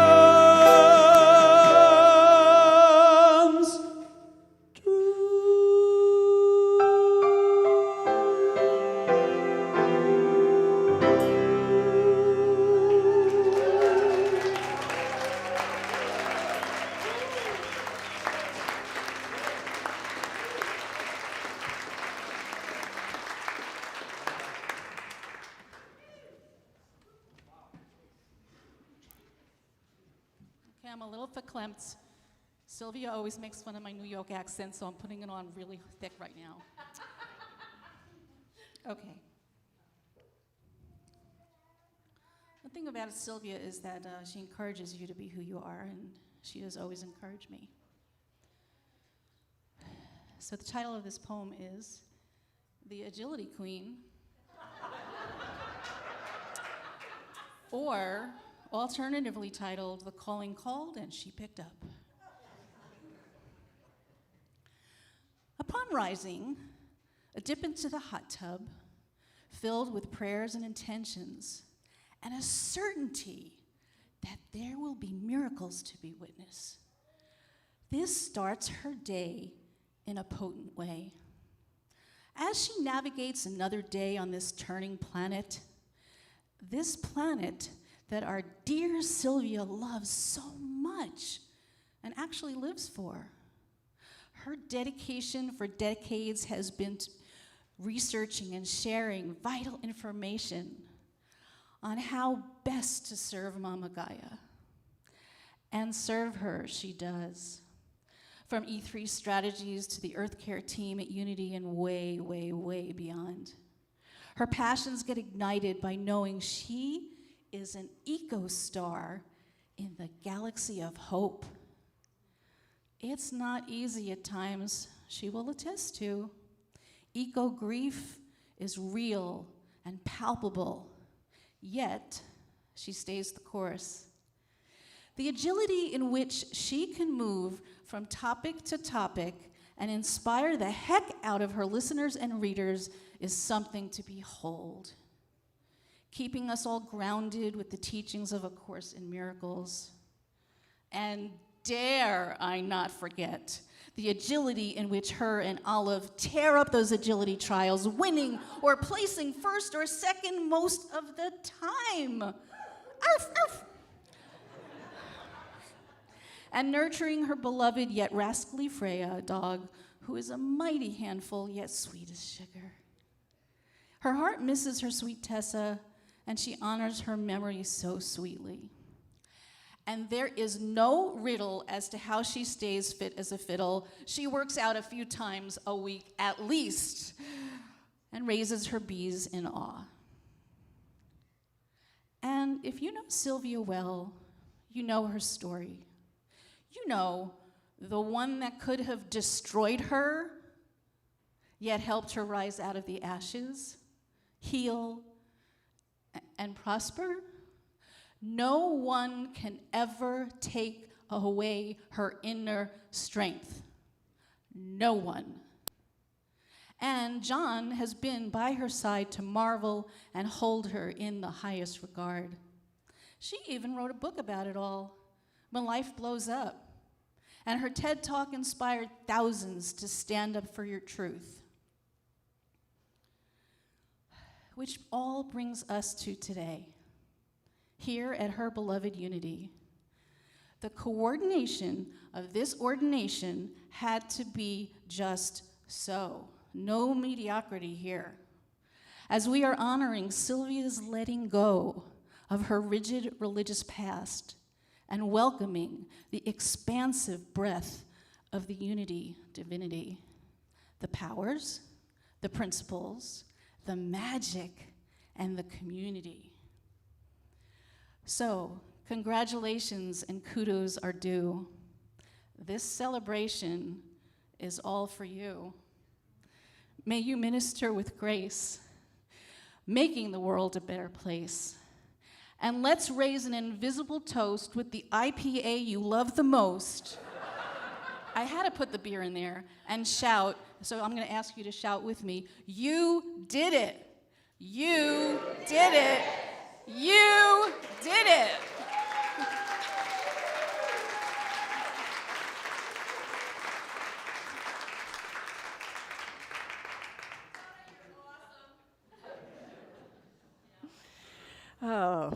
Okay, I'm a little verklempt. Cylvia always makes fun of my New York accent, so I'm putting it on really thick right now. Okay. One thing about Cylvia is that she encourages you to be who you are, and she has always encouraged me. So the title of this poem is The Agility Queen, or alternatively titled The Calling Called and She Picked Up. Upon rising, a dip into the hot tub filled with prayers and intentions, and a certainty that there will be miracles to be witnessed. This starts her day in a potent way. As she navigates another day on this turning planet, this planet that our dear Cylvia loves so much and actually lives for. Her dedication for decades has been researching and sharing vital information on how best to serve Mama Gaia. And serve her, she does. From E3 strategies to the Earth Care team at Unity and way, way, way beyond. Her passions get ignited by knowing she is an eco-star in the galaxy of hope. It's not easy at times, she will attest to. Eco-grief is real and palpable, yet she stays the course. The agility in which she can move from topic to topic and inspire the heck out of her listeners and readers is something to behold. Keeping us all grounded with the teachings of A Course in Miracles. And dare I not forget the agility in which her and Olive tear up those agility trials, winning or placing first or second most of the time. Arf, arf. And nurturing her beloved yet rascally Freya dog, who is a mighty handful yet sweet as sugar. Her heart misses her sweet Tessa, and she honors her memory so sweetly. And there is no riddle as to how she stays fit as a fiddle. She works out a few times a week at least, and raises her bees in awe. And if you know Cylvia well, you know her story. You know, the one that could have destroyed her, yet helped her rise out of the ashes, heal, and prosper. No one can ever take away her inner strength. No one. And John has been by her side to marvel and hold her in the highest regard. She even wrote a book about it all, When Life Blows Up. And her TED Talk inspired thousands to stand up for your truth. Which all brings us to today, here at her beloved Unity. The coordination of this ordination had to be just so. No mediocrity here. As we are honoring Cylvia's letting go of her rigid religious past and welcoming the expansive breath of the Unity divinity, the powers, the principles, the magic, and the community. So, congratulations and kudos are due. This celebration is all for you. May you minister with grace, making the world a better place. And let's raise an invisible toast with the IPA you love the most. I had to put the beer in there and shout, so I'm going to ask you to shout with me. You did it. You did it. You did it. Oh.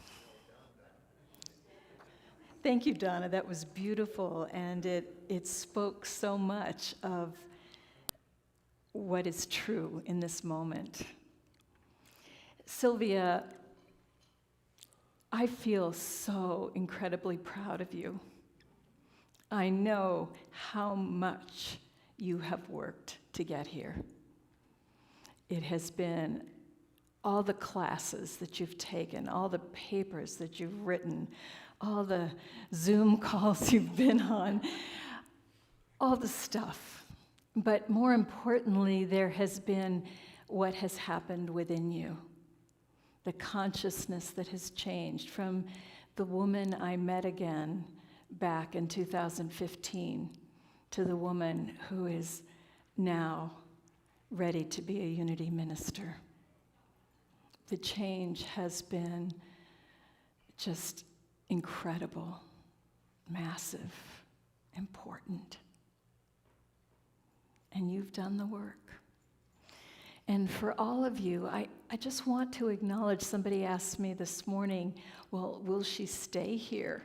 Thank you, Donna. That was beautiful, and it spoke so much of what is true in this moment. Cylvia, I feel so incredibly proud of you. I know how much you have worked to get here. It has been all the classes that you've taken, all the papers that you've written, all the Zoom calls you've been on, all the stuff. But more importantly, there has been what has happened within you, the consciousness that has changed from the woman I met again back in 2015 to the woman who is now ready to be a Unity minister. The change has been just incredible, massive, important. And you've done the work. And for all of you, I just want to acknowledge, somebody asked me this morning, well, will she stay here?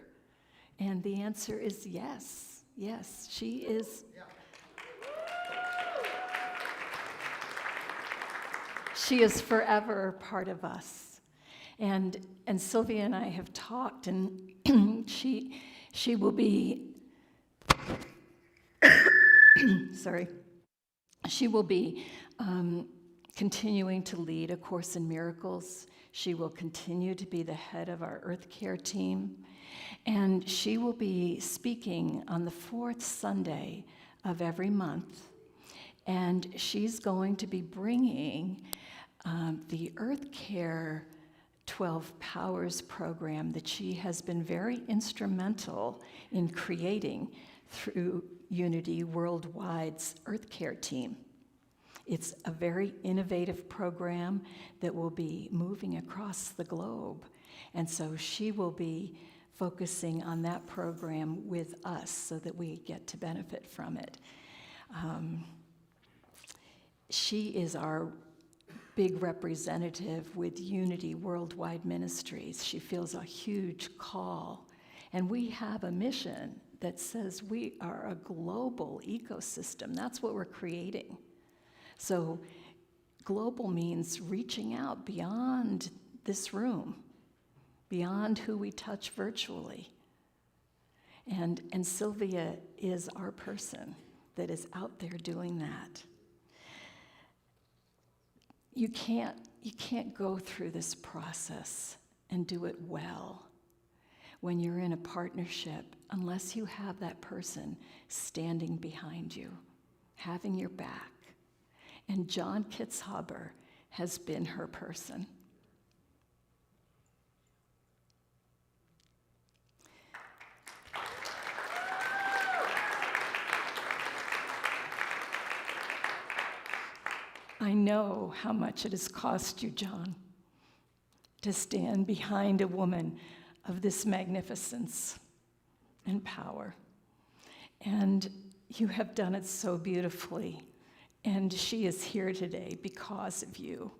And the answer is yes. Yes, she is. She is forever part of us. And Cylvia and I have talked, and she will be, sorry, she will be continuing to lead A Course in Miracles. She will continue to be the head of our Earth Care team. And she will be speaking on the fourth Sunday of every month. And she's going to be bringing the Earth Care 12 Powers program that she has been very instrumental in creating through Unity Worldwide's Earth Care team. It's a very innovative program that will be moving across the globe. And so she will be focusing on that program with us so that we get to benefit from it. She is our big representative with Unity Worldwide Ministries. She feels a huge call. And we have a mission that says we are a global ecosystem. That's what we're creating. So global means reaching out beyond this room, beyond who we touch virtually. And Cylvia is our person that is out there doing that. You can't go through this process and do it well when you're in a partnership unless you have that person standing behind you, having your back. And John Kitzhaber has been her person. I know how much it has cost you, John, to stand behind a woman of this magnificence and power. And you have done it so beautifully. And she is here today because of you,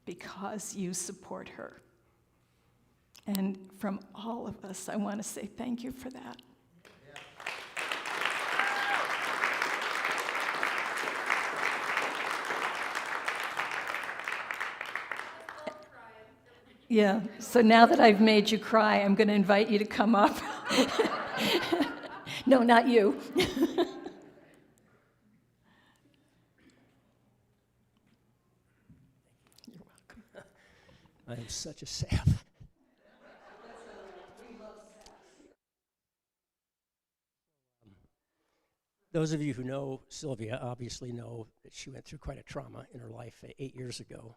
because you support her. And from all of us, I want to say thank you for that. Yeah, so now that I've made you cry, I'm going to invite you to come up. No, not you. I am such a sap. Those of you who know Cylvia obviously know that she went through quite a trauma in her life 8 years ago.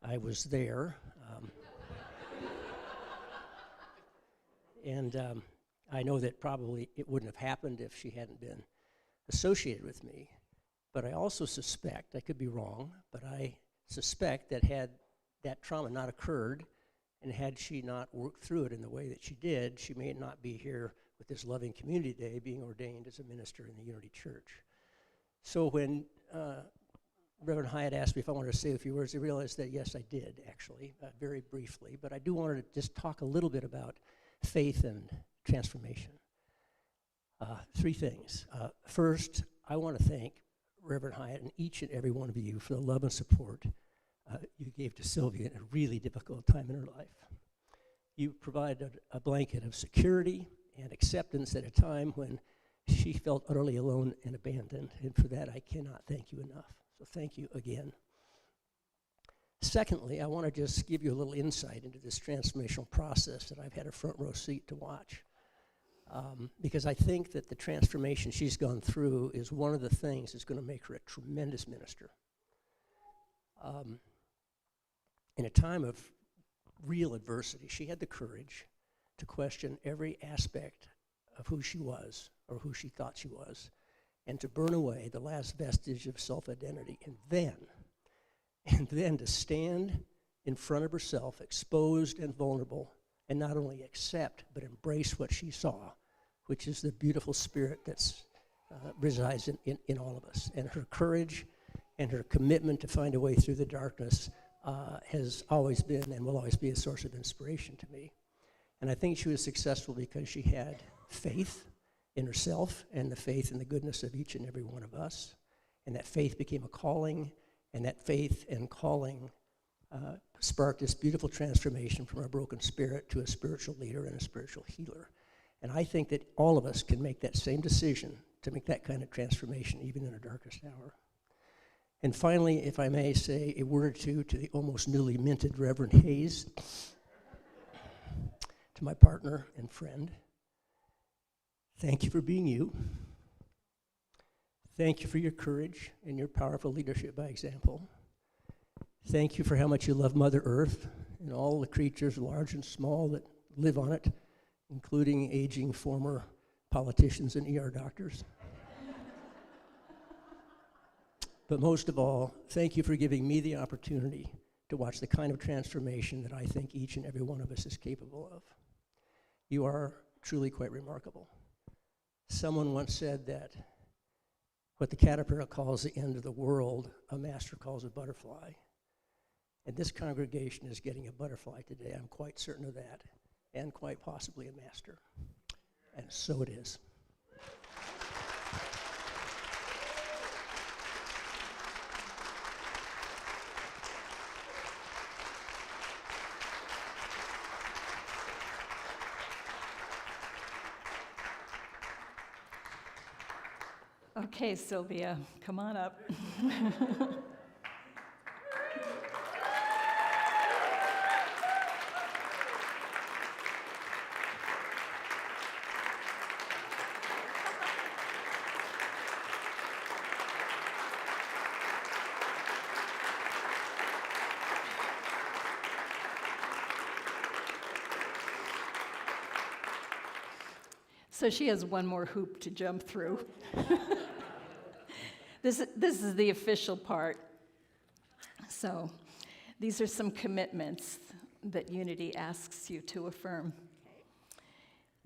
I was there. And I know that probably it wouldn't have happened if she hadn't been associated with me. But I also suspect, I could be wrong, but I suspect that had that trauma not occurred, and had she not worked through it in the way that she did, she may not be here with this Loving Community Day being ordained as a minister in the Unity Church. So when Reverend Hyatt asked me if I wanted to say a few words, I realized that yes, I did, actually, very briefly. But I do want to just talk a little bit about faith and transformation. 3 things. First, I want to thank Reverend Hyatt and each and every one of you for the love and support you gave to Cylvia in a really difficult time in her life. You provided a blanket of security and acceptance at a time when she felt utterly alone and abandoned, and for that I cannot thank you enough. So thank you again. Secondly, I want to just give you a little insight into this transformational process that I've had a front row seat to watch. Because I think that the transformation she's gone through is one of the things that's going to make her a tremendous minister. In a time of real adversity, she had the courage to question every aspect of who she was or who she thought she was, and to burn away the last vestige of self-identity, and then to stand in front of herself, exposed and vulnerable, and not only accept, but embrace what she saw, which is the beautiful spirit that resides in all of us. And her courage and her commitment to find a way through the darkness has always been and will always be a source of inspiration to me. And I think she was successful because she had faith in herself and the faith in the goodness of each and every one of us. And that faith became a calling, and that faith and calling sparked this beautiful transformation from a broken spirit to a spiritual leader and a spiritual healer. And I think that all of us can make that same decision to make that kind of transformation even in our darkest hour. And finally, if I may say a word or two to the almost newly minted Reverend Hayes, to my partner and friend, thank you for being you. Thank you for your courage and your powerful leadership by example. Thank you for how much you love Mother Earth and all the creatures, large and small, that live on it, including aging former politicians and ER doctors. But most of all, thank you for giving me the opportunity to watch the kind of transformation that I think each and every one of us is capable of. You are truly quite remarkable. Someone once said that what the caterpillar calls the end of the world, a master calls a butterfly. And this congregation is getting a butterfly today. I'm quite certain of that, and quite possibly a master. And so it is. Okay, Cylvia, come on up. So she has one more hoop to jump through. This is the official part. So these are some commitments that Unity asks you to affirm.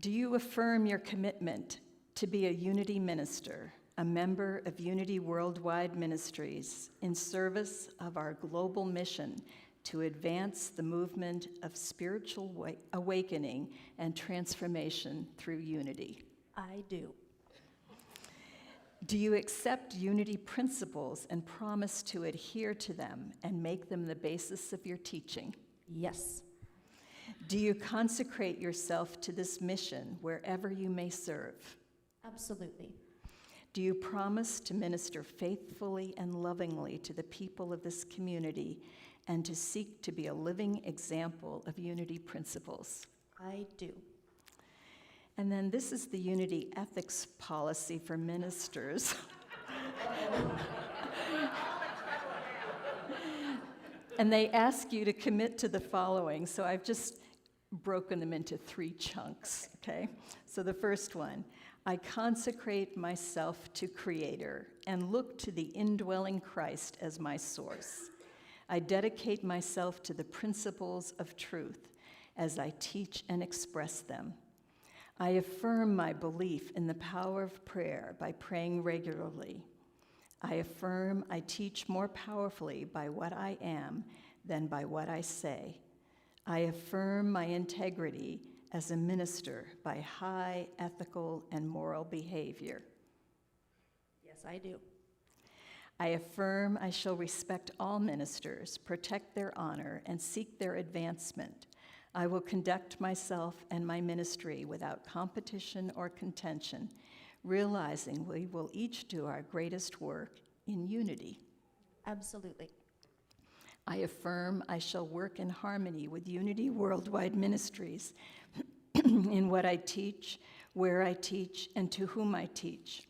Do you affirm your commitment to be a Unity minister, a member of Unity Worldwide Ministries, in service of our global mission to advance the movement of spiritual awakening and transformation through unity? I do. Do you accept unity principles and promise to adhere to them and make them the basis of your teaching? Yes. Do you consecrate yourself to this mission wherever you may serve? Absolutely. Do you promise to minister faithfully and lovingly to the people of this community and to seek to be a living example of unity principles? I do. And then this is the Unity ethics policy for ministers. And they ask you to commit to the following. So I've just broken them into 3 chunks, okay? So the first one, I consecrate myself to Creator and look to the indwelling Christ as my source. I dedicate myself to the principles of truth as I teach and express them. I affirm my belief in the power of prayer by praying regularly. I affirm I teach more powerfully by what I am than by what I say. I affirm my integrity as a minister by high ethical and moral behavior. Yes, I do. I affirm I shall respect all ministers, protect their honor, and seek their advancement. I will conduct myself and my ministry without competition or contention, realizing we will each do our greatest work in unity. Absolutely. I affirm I shall work in harmony with Unity Worldwide Ministries in what I teach, where I teach, and to whom I teach.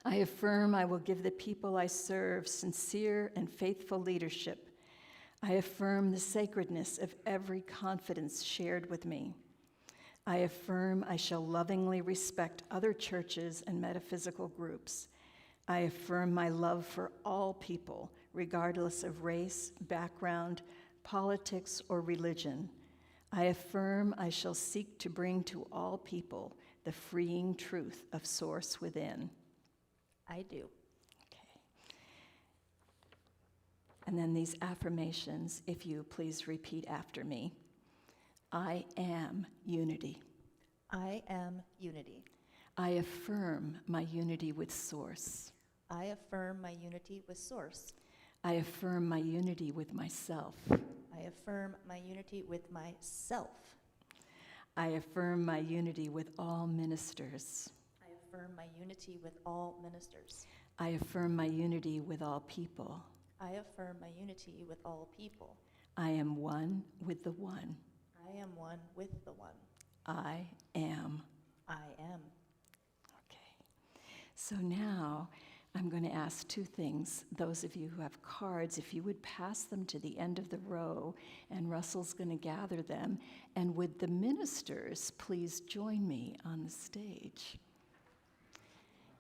I affirm I will give the people I serve sincere and faithful leadership. I affirm the sacredness of every confidence shared with me. I affirm I shall lovingly respect other churches and metaphysical groups. I affirm my love for all people, regardless of race, background, politics, or religion. I affirm I shall seek to bring to all people the freeing truth of Source within. I do. Okay. And then these affirmations, if you please repeat after me. I am unity. I am unity. I affirm my unity with Source. I affirm my unity with Source. I affirm my unity with myself. I affirm my unity with myself. I affirm my unity with all ministers. I affirm my unity with all ministers. I affirm my unity with all people. I affirm my unity with all people. I am one with the one. I am one with the one. I am. I am. Okay. So now I'm going to ask two things. Those of you who have cards, if you would pass them to the end of the row, and Russell's going to gather them. And would the ministers please join me on the stage?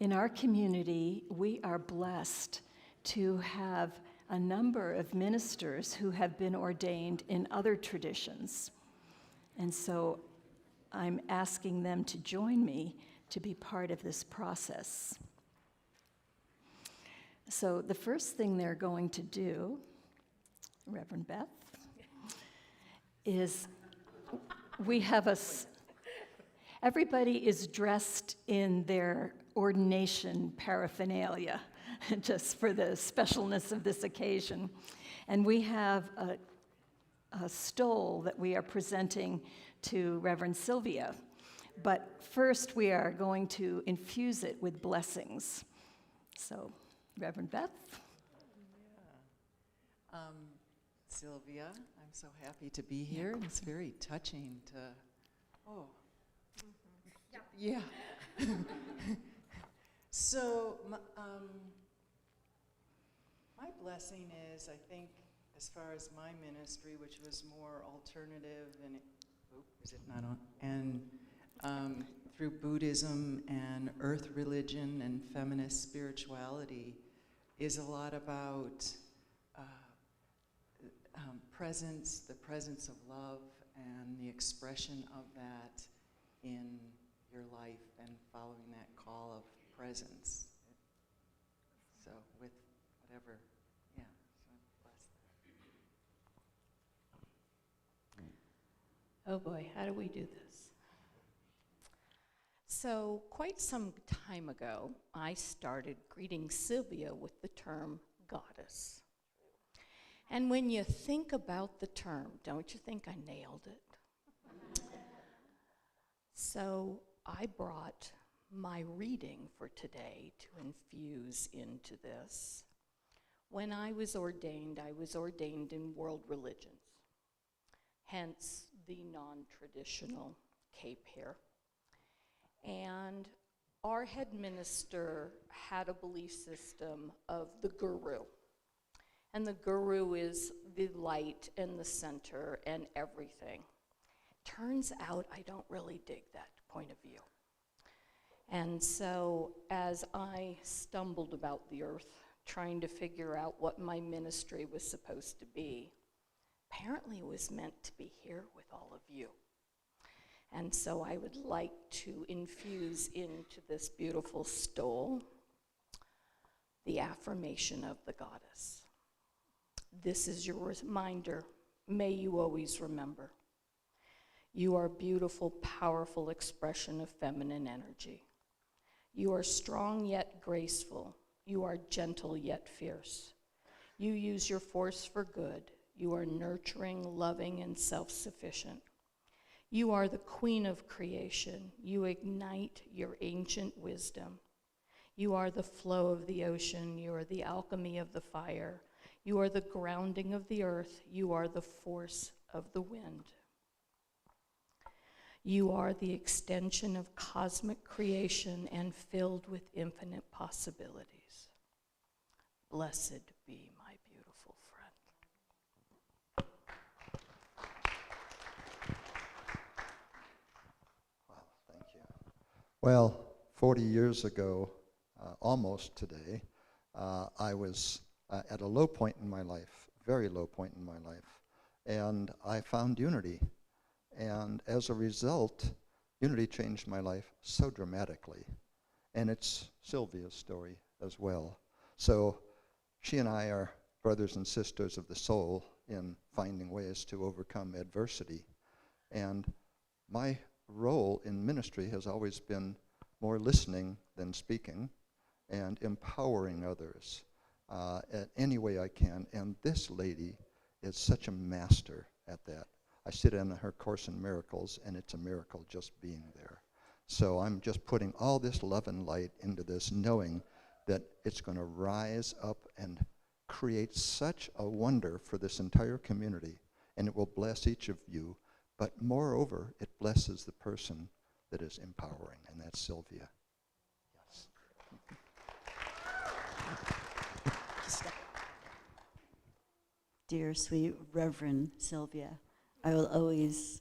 In our community, we are blessed to have a number of ministers who have been ordained in other traditions. And so I'm asking them to join me to be part of this process. So the first thing they're going to do, Reverend Beth, is we have everybody is dressed in their ordination paraphernalia, just for the specialness of this occasion. And we have a stole that we are presenting to Reverend Cylvia. But first we are going to infuse it with blessings. So, Reverend Beth. Cylvia, I'm so happy to be here. It's very touching to, yeah. So, my blessing is, I think, as far as my ministry, which was more alternative and, is it not on? And through Buddhism and earth religion and feminist spirituality, is a lot about presence, the presence of love, and the expression of that in your life and following that call of presence. So with whatever, yeah, so bless that. Oh boy, how do we do this? So quite some time ago, I started greeting Cylvia with the term goddess. And when you think about the term, don't you think I nailed it? So I brought my reading for today to infuse into this. When I was ordained in world religions, hence the non-traditional cape hair. And our head minister had a belief system of the guru. And the guru is the light and the center and everything. Turns out I don't really dig that point of view. And so as I stumbled about the earth, trying to figure out what my ministry was supposed to be, apparently it was meant to be here with all of you. And so I would like to infuse into this beautiful stole the affirmation of the goddess. This is your reminder. May you always remember. You are a beautiful, powerful expression of feminine energy. You are strong yet graceful. You are gentle yet fierce. You use your force for good. You are nurturing, loving, and self-sufficient. You are the queen of creation. You ignite your ancient wisdom. You are the flow of the ocean. You are the alchemy of the fire. You are the grounding of the earth. You are the force of the wind. You are the extension of cosmic creation and filled with infinite possibilities. Blessed be my beautiful friend. Thank you. Well, 40 years ago, almost today, I was at a low point in my life, very low point in my life, and I found unity. And as a result, unity changed my life so dramatically. And it's Cylvia's story as well. So she and I are brothers and sisters of the soul in finding ways to overcome adversity. And my role in ministry has always been more listening than speaking and empowering others at any way I can. And this lady is such a master at that. I sit in her Course in Miracles, and it's a miracle just being there. So I'm just putting all this love and light into this, knowing that it's going to rise up and create such a wonder for this entire community, and it will bless each of you. But moreover, it blesses the person that is empowering, and that's Cylvia. Yes. Dear, sweet Reverend Cylvia, I will always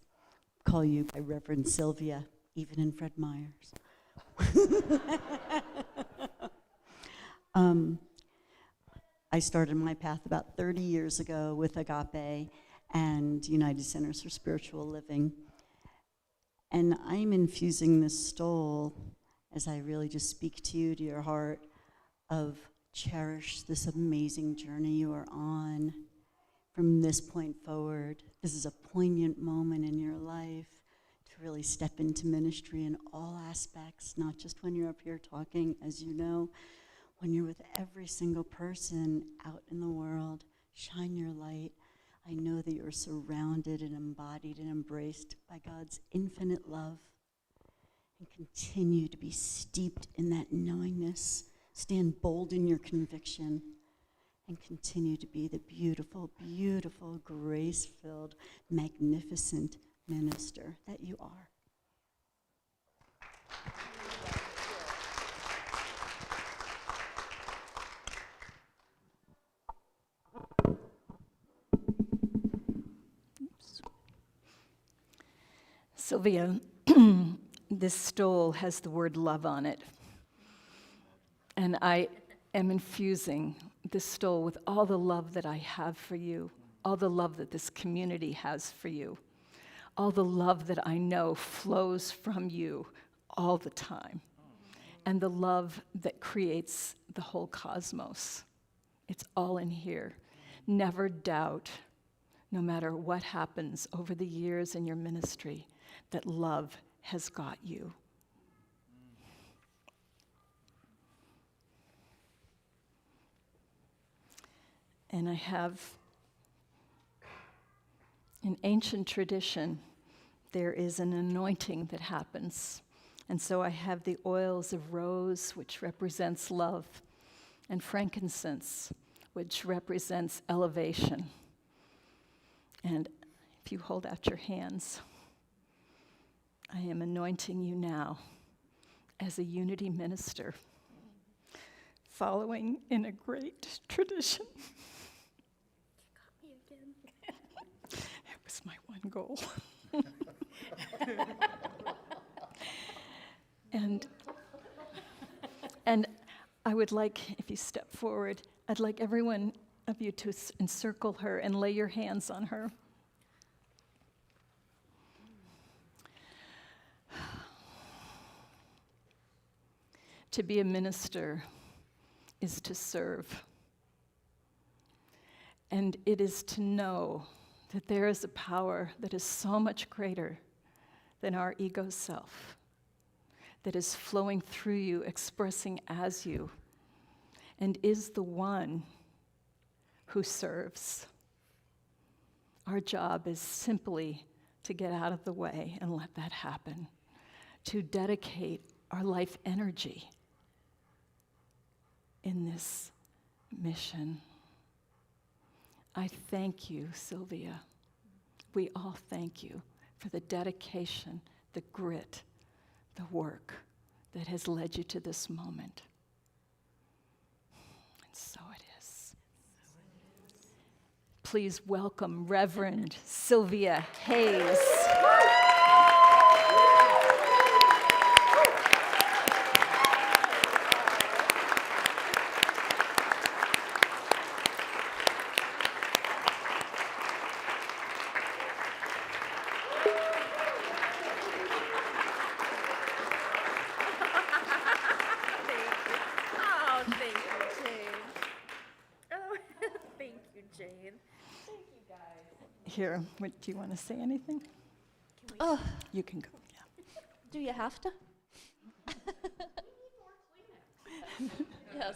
call you by Reverend Cylvia, even in Fred Meyer's. I started my path about 30 years ago with Agape and United Centers for Spiritual Living. And I'm infusing this stole as I really just speak to you, to your heart, of cherish this amazing journey you are on. From this point forward, this is a poignant moment in your life to really step into ministry in all aspects, not just when you're up here talking, as you know, when you're with every single person out in the world. Shine your light. I know that you're surrounded and embodied and embraced by God's infinite love. And continue to be steeped in that knowingness. Stand bold in your conviction. And continue to be the beautiful, beautiful, grace-filled, magnificent minister that you are. Cylvia, this stole has the word love on it. And I am infusing this stole with all the love that I have for you, all the love that this community has for you, all the love that I know flows from you all the time, and the love that creates the whole cosmos. It's all in here. Never doubt, no matter what happens over the years in your ministry, that love has got you. And I have, in ancient tradition, there is an anointing that happens. And so I have the oils of rose, which represents love, and frankincense, which represents elevation. And if you hold out your hands, I am anointing you now as a unity minister, following in a great tradition. You got me again. It was my one goal. And I would like, if you step forward, I'd like every one of you to encircle her and lay your hands on her. To be a minister is to serve. And it is to know that there is a power that is so much greater than our ego self, that is flowing through you, expressing as you, and is the one who serves. Our job is simply to get out of the way and let that happen, to dedicate our life energy in this mission. I thank you, Cylvia. We all thank you for the dedication, the grit, the work that has led you to this moment. And so it is. Please welcome Reverend Cylvia Hayes. Oh, thank you, Jane. Oh, thank you, Jane. Thank you, guys. Here, do you want to say anything? Oh, You can go. do you have to? Yes.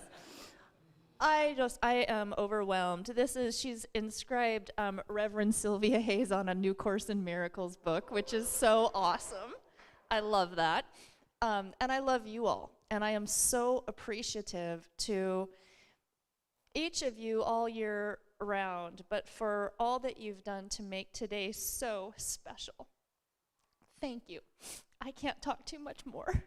I am overwhelmed. She's inscribed Reverend Cylvia Hayes on a New Course in Miracles book, which is so awesome. I love that. And I love you all. And I am so appreciative to each of you all year round, but for all that you've done to make today so special. Thank you. I can't talk too much more.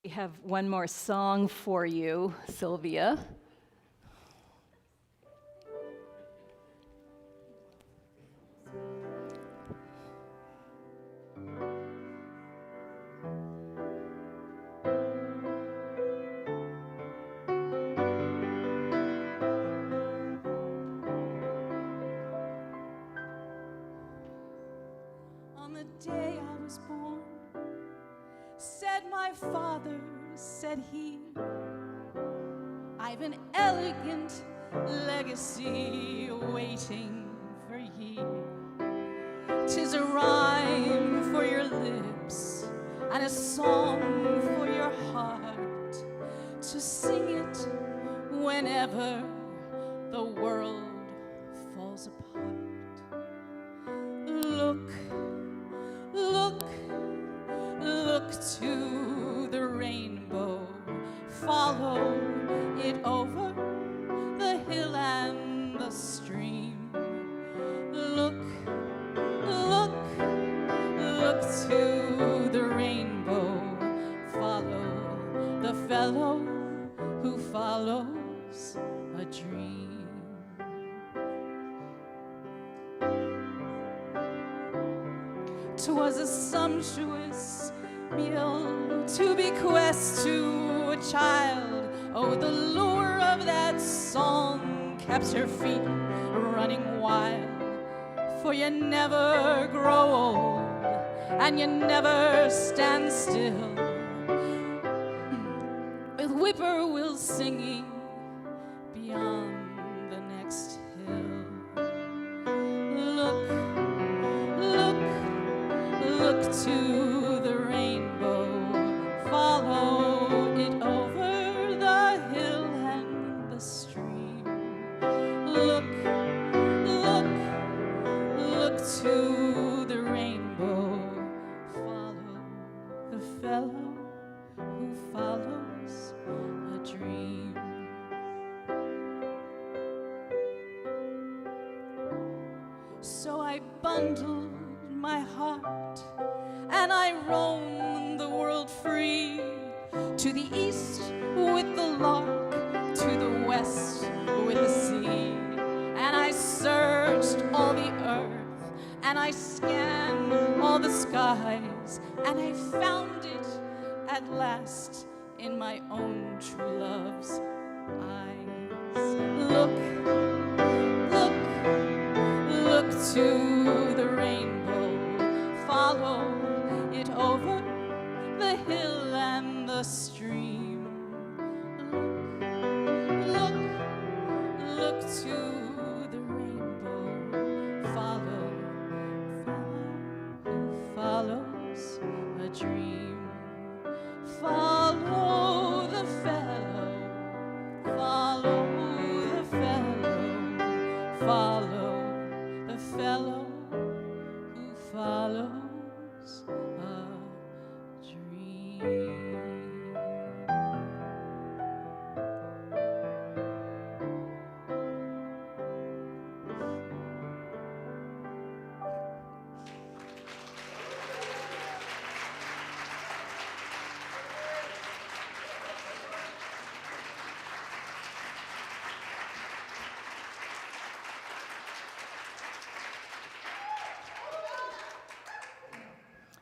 We have one more song for you, Cylvia. On the day I was born, said my father, said he, I've an elegant legacy waiting for ye. 'Tis a rhyme for your lips and a song for your heart, to sing it whenever the world falls apart. Look, look, look to the rainbow, follow it over the hill and the stream. Look, look, look to the rainbow, follow the fellow who follows a dream. 'Twas a sumptuous meal to bequest to a child. Oh, the lure of that song kept her feet running wild. For you never grow old and you never stand still, with whippoorwills singing beyond the next hill. Look, look, look to the rainbow, follow it over the hill and the stream. Look, look, look to the rainbow, follow the fellow who follows a dream. So I bundled my heart and I roamed the world free, to the east with the lark, to the west with the sea. And I searched all the earth and I scanned all the skies, and I found it at last in my own true love's eyes. Look, look, look to the rainbow, follow it over the hill and the stream. Look, look, look to the rainbow, follow, follow who follows a dream. Follow the fellow, follow the fellow, follow the fellow who follows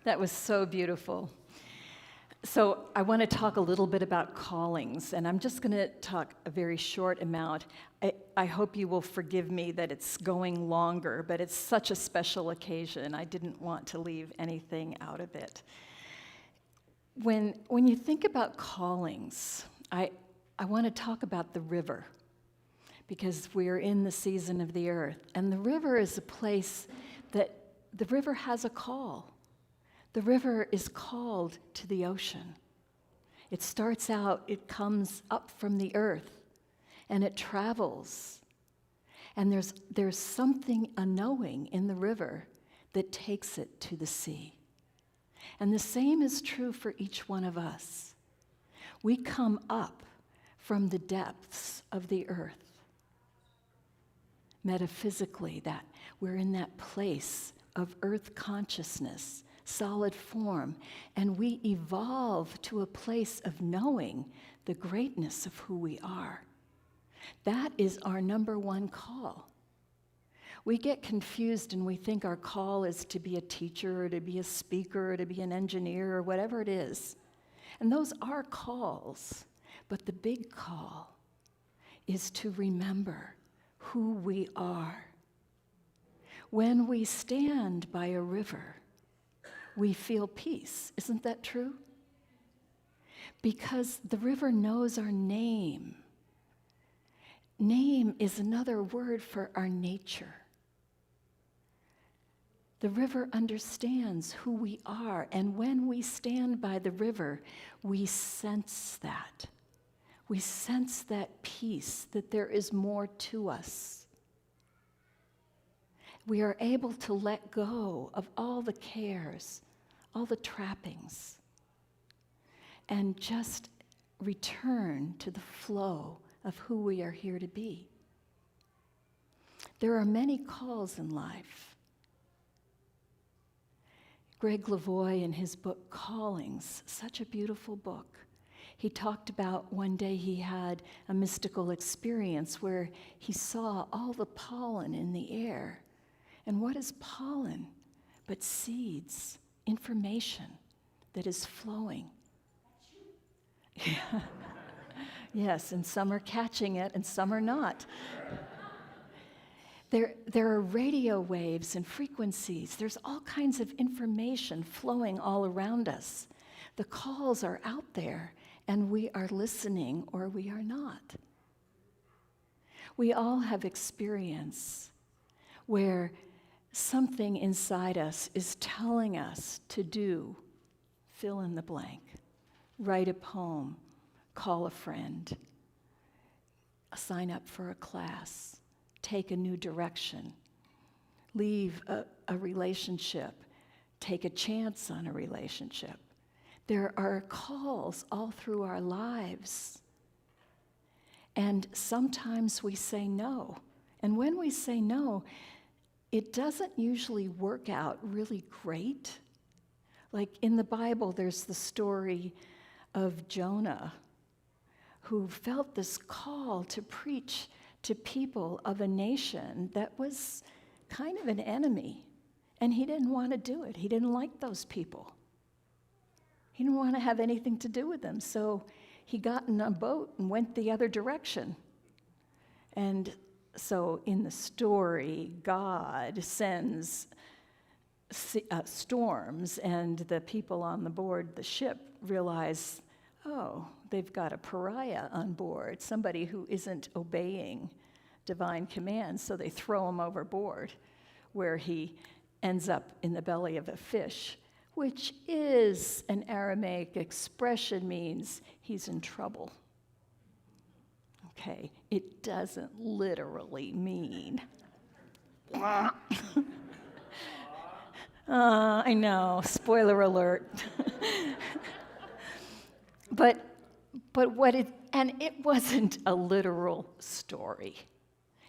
That was so beautiful. So I want to talk a little bit about callings, and I'm just going to talk a very short amount. I hope you will forgive me that it's going longer, but it's such a special occasion. I didn't want to leave anything out of it. When you think about callings, I want to talk about the river, because we're in the season of the earth, and the river is a place that the river has a call. The river is called to the ocean. It starts out, it comes up from the earth, and it travels. And there's something, a knowing in the river that takes it to the sea. And the same is true for each one of us. We come up from the depths of the earth. Metaphysically, that we're in that place of earth consciousness, solid form, and we evolve to a place of knowing the greatness of who we are. That is our number one call. We get confused and we think our call is to be a teacher or to be a speaker or to be an engineer or whatever it is. And those are calls, but the big call is to remember who we are. When we stand by a river, we feel peace. Isn't that true? Because the river knows our name. Name is another word for our nature. The river understands who we are, and when we stand by the river, we sense that. We sense that peace, that there is more to us. We are able to let go of all the cares, all the trappings, and just return to the flow of who we are here to be. There are many calls in life. Greg Lavoie, in his book Callings, such a beautiful book, he talked about one day he had a mystical experience where he saw all the pollen in the air. And what is pollen but seeds, information that is flowing? Yes, and some are catching it and some are not. There are radio waves and frequencies. There's all kinds of information flowing all around us. The calls are out there, and we are listening or we are not. We all have experience where something inside us is telling us to do, fill in the blank, write a poem, call a friend, sign up for a class, take a new direction, leave a relationship, take a chance on a relationship. There are calls all through our lives. And sometimes we say no. And when we say no, it doesn't usually work out really great. Like in the Bible, there's the story of Jonah, who felt this call to preach to people of a nation that was kind of an enemy. And he didn't want to do it. He didn't like those people. He didn't want to have anything to do with them. So he got in a boat and went the other direction. And so in the story, God sends storms, and the people on the board the ship realize, oh, they've got a pariah on board, somebody who isn't obeying divine commands, so they throw him overboard, where he ends up in the belly of a fish, which is an Aramaic expression, means he's in trouble. Okay, it doesn't literally mean. I know, spoiler alert. But what it, and it wasn't a literal story.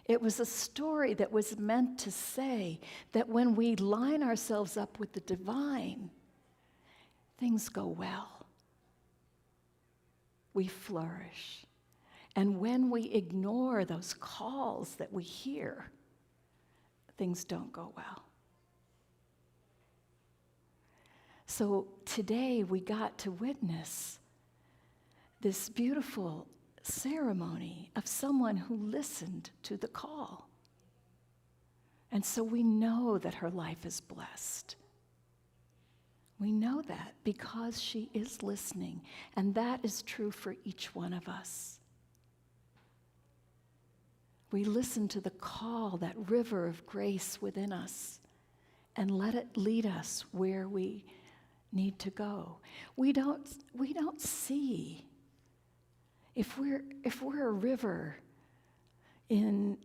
It was a story that was meant to say that when we line ourselves up with the divine, things go well. We flourish. And when we ignore those calls that we hear, things don't go well. So today we got to witness this beautiful ceremony of someone who listened to the call. And so we know that her life is blessed. We know that because she is listening, and that is true for each one of us. We listen to the call, that river of grace within us, and let it lead us where we need to go. We don't see. If we're a river in,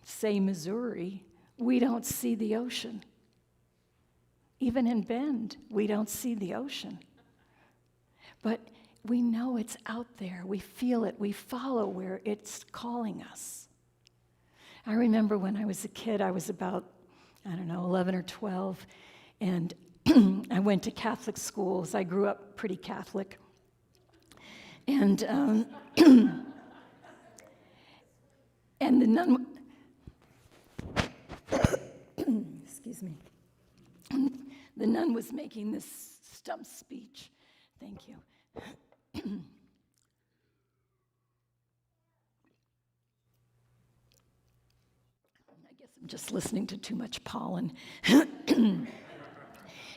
say, Missouri, we don't see the ocean. Even in Bend, we don't see the ocean. But we know it's out there. We feel it. We follow where it's calling us. I remember when I was a kid, I was about, 11 or 12, and I went to Catholic schools. I grew up pretty Catholic. And and the nun, excuse me, the nun was making this stump speech. Thank you. I guess I'm just listening to too much pollen.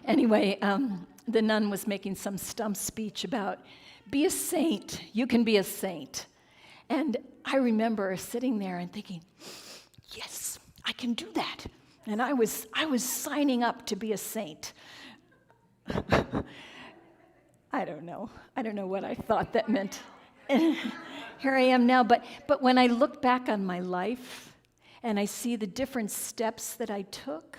Anyway, the nun was making some stump speech about, be a saint, you can be a saint. And I remember sitting there and thinking, yes, I can do that. And I was signing up to be a saint. I don't know what I thought that meant. Here I am now, but when I look back on my life and I see the different steps that I took,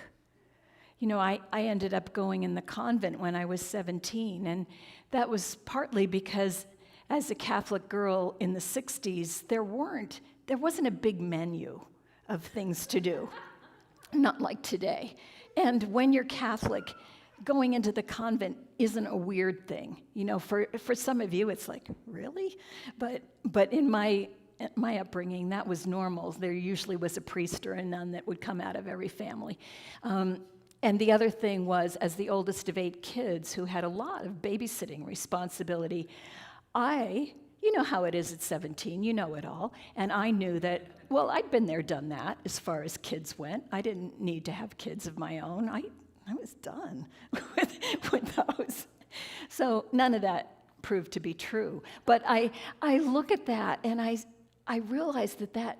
I ended up going in the convent when I was 17, and that was partly because as a Catholic girl in the 60s, there wasn't a big menu of things to do, not like today. And when you're Catholic, going into the convent isn't a weird thing. For some of you, it's like, really? But in my upbringing, that was normal. There usually was a priest or a nun that would come out of every family. And the other thing was, as the oldest of 8 kids who had a lot of babysitting responsibility, you know how it is at 17, you know it all, and I knew that, well, I'd been there, done that, as far as kids went. I didn't need to have kids of my own. I was done with those. So none of that proved to be true. But I look at that, and I realize that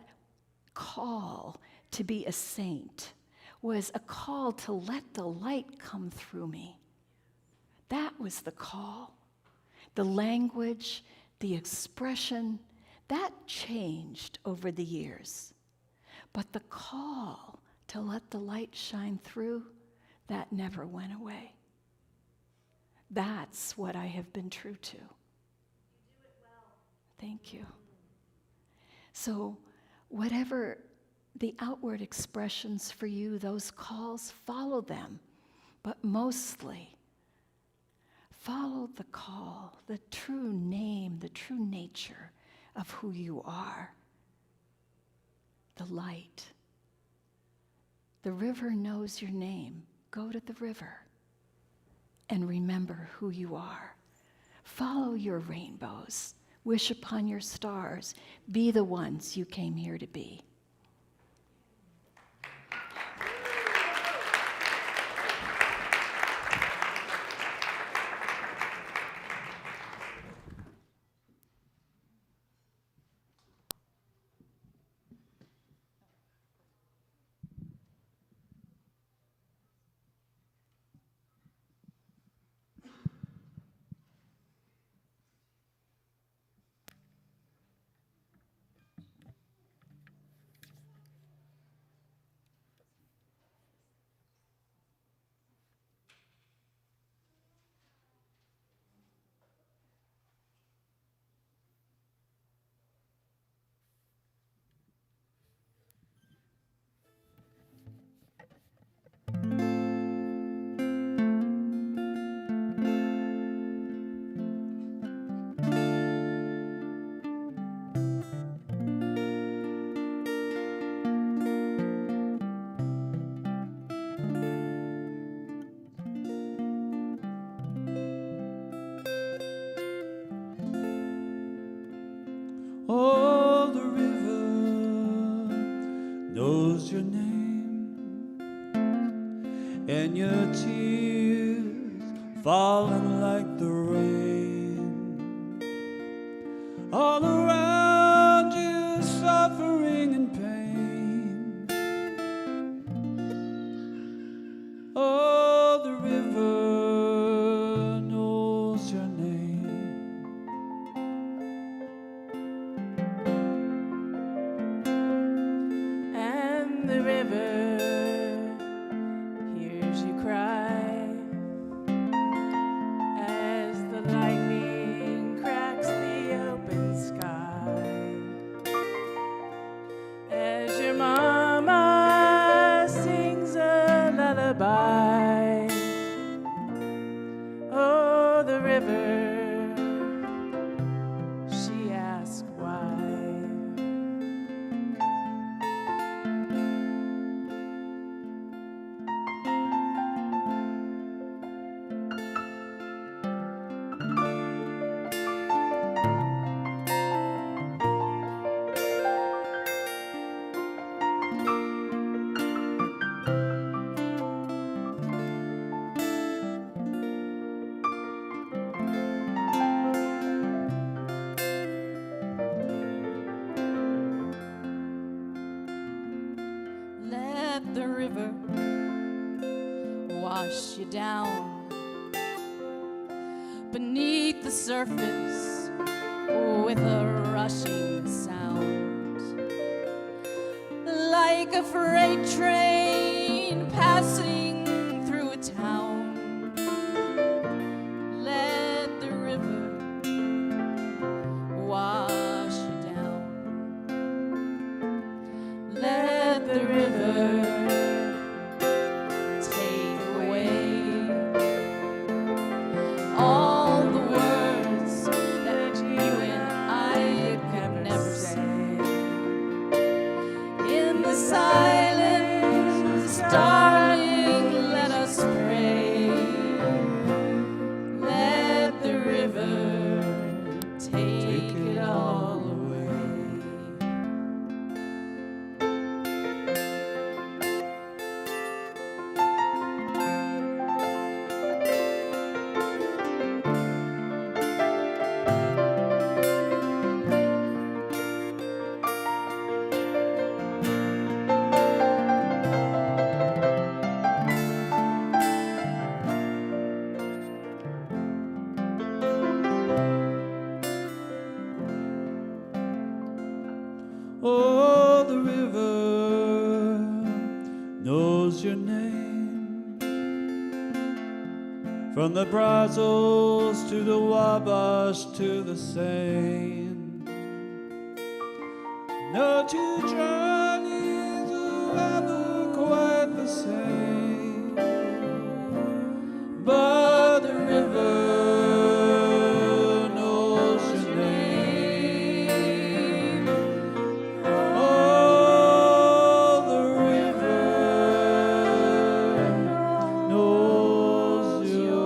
call to be a saint was a call to let the light come through me. That was the call. The language, the expression, that changed over the years. But the call to let the light shine through, that never went away. That's what I have been true to. You do it well. Thank you. So whatever the outward expressions for you, those calls, follow them, but mostly follow the call, the true name, the true nature of who you are. The light. The river knows your name. Go to the river and remember who you are. Follow your rainbows. Wish upon your stars. Be the ones you came here to be. Oh, the river knows your name, and your tears falling like the rain. All around you, suffering and pain. Oh, the river knows your name. And the river hears you cry as the lightning cracks the open sky, as your mama sings a lullaby. Oh, the river, she asks why. Let the river wash you down beneath the surface with a rushing sound, like a freight train passing through a town. Let the river wash you down. Let the river take away all the words that you and I could never say. In the silence, darling, let us pray. Let the river take it all away. Oh, the river knows your name. From the Brazos to the Wabash to the Seine. No two journeys are ever quite the same. But the river knows your name. Oh, the river knows your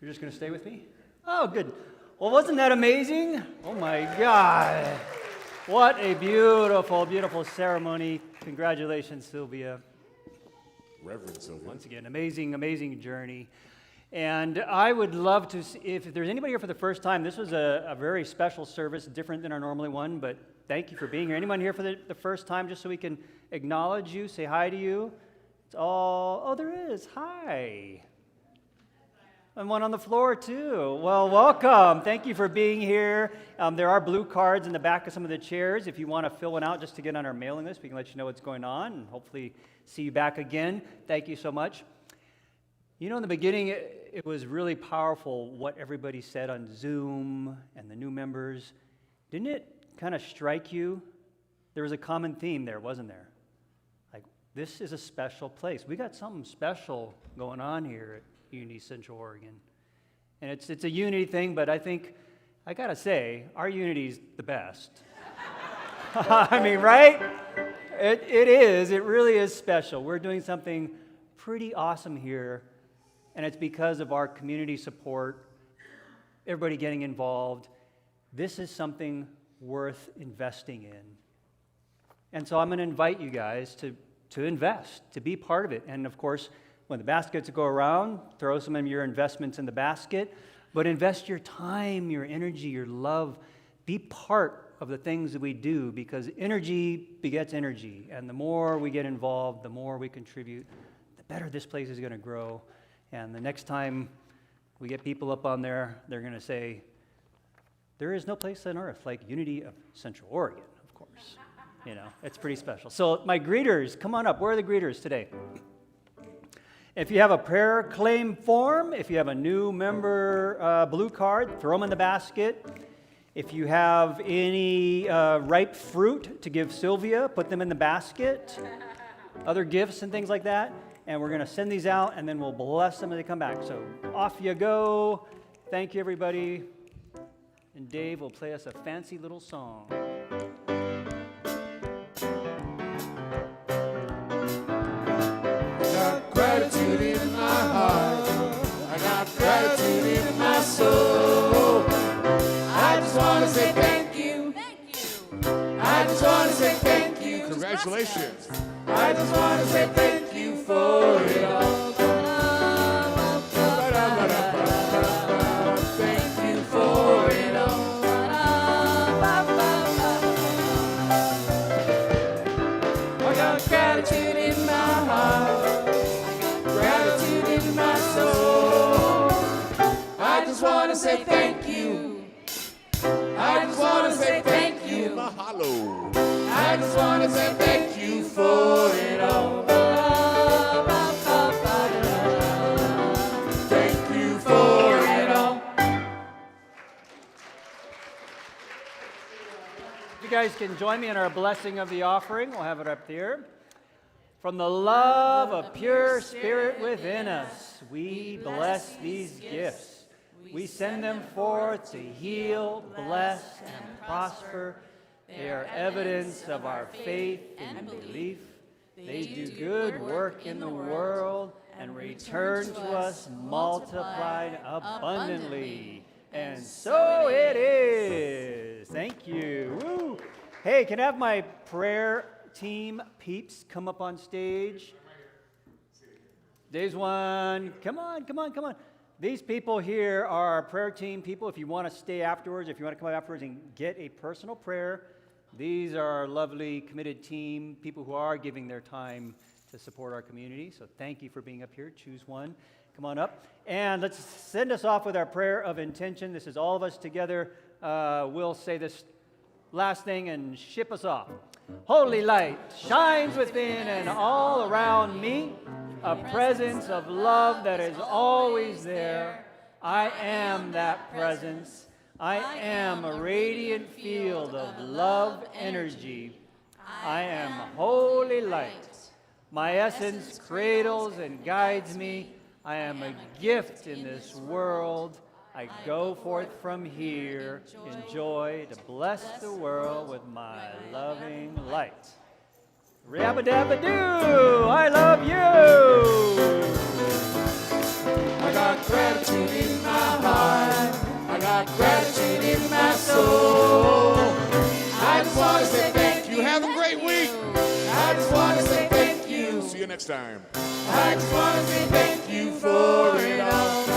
You're just going to stay with me? Oh, good. Well, wasn't that amazing? Oh, my God. What a beautiful, beautiful ceremony. Congratulations, Cylvia. Reverend Sylvia. Once again, amazing, amazing journey. And I would love to see, if there's anybody here for the first time, this was a very special service, different than our normally one, but thank you for being here. Anyone here for the first time, just so we can acknowledge you, say hi to you? It's all, oh, there is. Hi. And one on the floor, too. Well, welcome. Thank you for being here. There are blue cards in the back of some of the chairs. If you want to fill one out just to get on our mailing list, we can let you know what's going on and hopefully see you back again. Thank you so much. You know, in the beginning, it was really powerful what everybody said on Zoom and the new members. Didn't it kind of strike you? There was a common theme there, wasn't there? This is a special place. We got something special going on here at Unity Central Oregon. And it's a unity thing, but I think, I gotta say, our unity's the best. I mean, right? It is. It really is special. We're doing something pretty awesome here, and it's because of our community support, everybody getting involved. This is something worth investing in. And so I'm going to invite you guys to invest, to be part of it. And of course, when the baskets go around, throw some of your investments in the basket, but invest your time, your energy, your love. Be part of the things that we do, because energy begets energy. And the more we get involved, the more we contribute, the better this place is going to grow. And the next time we get people up on there, they're going to say, there is no place on earth like Unity of Central Oregon, of course. You know, it's pretty special. So my greeters, come on up. Where are the greeters today? If you have a prayer claim form, if you have a new member blue card, throw them in the basket. If you have any ripe fruit to give Cylvia, put them in the basket. Other gifts and things like that. And we're going to send these out, and then we'll bless them as they come back. So off you go. Thank you, everybody. And Dave will play us a fancy little song. Got gratitude in my heart. I got gratitude in my soul. I just want to say thank you. I just want to say thank you. Congratulations. I just want to say thank you for it all. Thank you for it all. I got gratitude in my heart. I got gratitude in my soul. I just want to say thank you. I just want to say thank you. Mahalo. I just want to say thank you for it all. Thank you for it all. You guys can join me in our blessing of the offering. We'll have it up here. From the love of pure spirit within us, we bless these gifts. We send them forth to heal, bless, and prosper. They are evidence of our faith and belief. They do good work in the world and return to us multiplied abundantly. And so it is. Thank you. Woo. Hey, can I have my prayer team peeps come up on stage? Days one. Come on, come on, come on. These people here are our prayer team people. If you want to stay afterwards, if you want to come up afterwards and get a personal prayer, these are our lovely, committed team, people who are giving their time to support our community. So thank you for being up here. Choose one. Come on up. And let's send us off with our prayer of intention. This is all of us together. We'll say this last thing and ship us off. Holy light shines within and all around me, a presence of love that is always there. I am that presence. I am a radiant field of love energy. I am holy light. My essence cradles and guides me. I am a gift in this world. I go forth from here in joy to bless the world with my loving light. Rabba-dabba-doo, I love you. I got gratitude in my heart. I got gratitude in my soul. I just want to say thank you. Have a great week. I just want to say thank you. See you next time. I just want to say thank you for it all.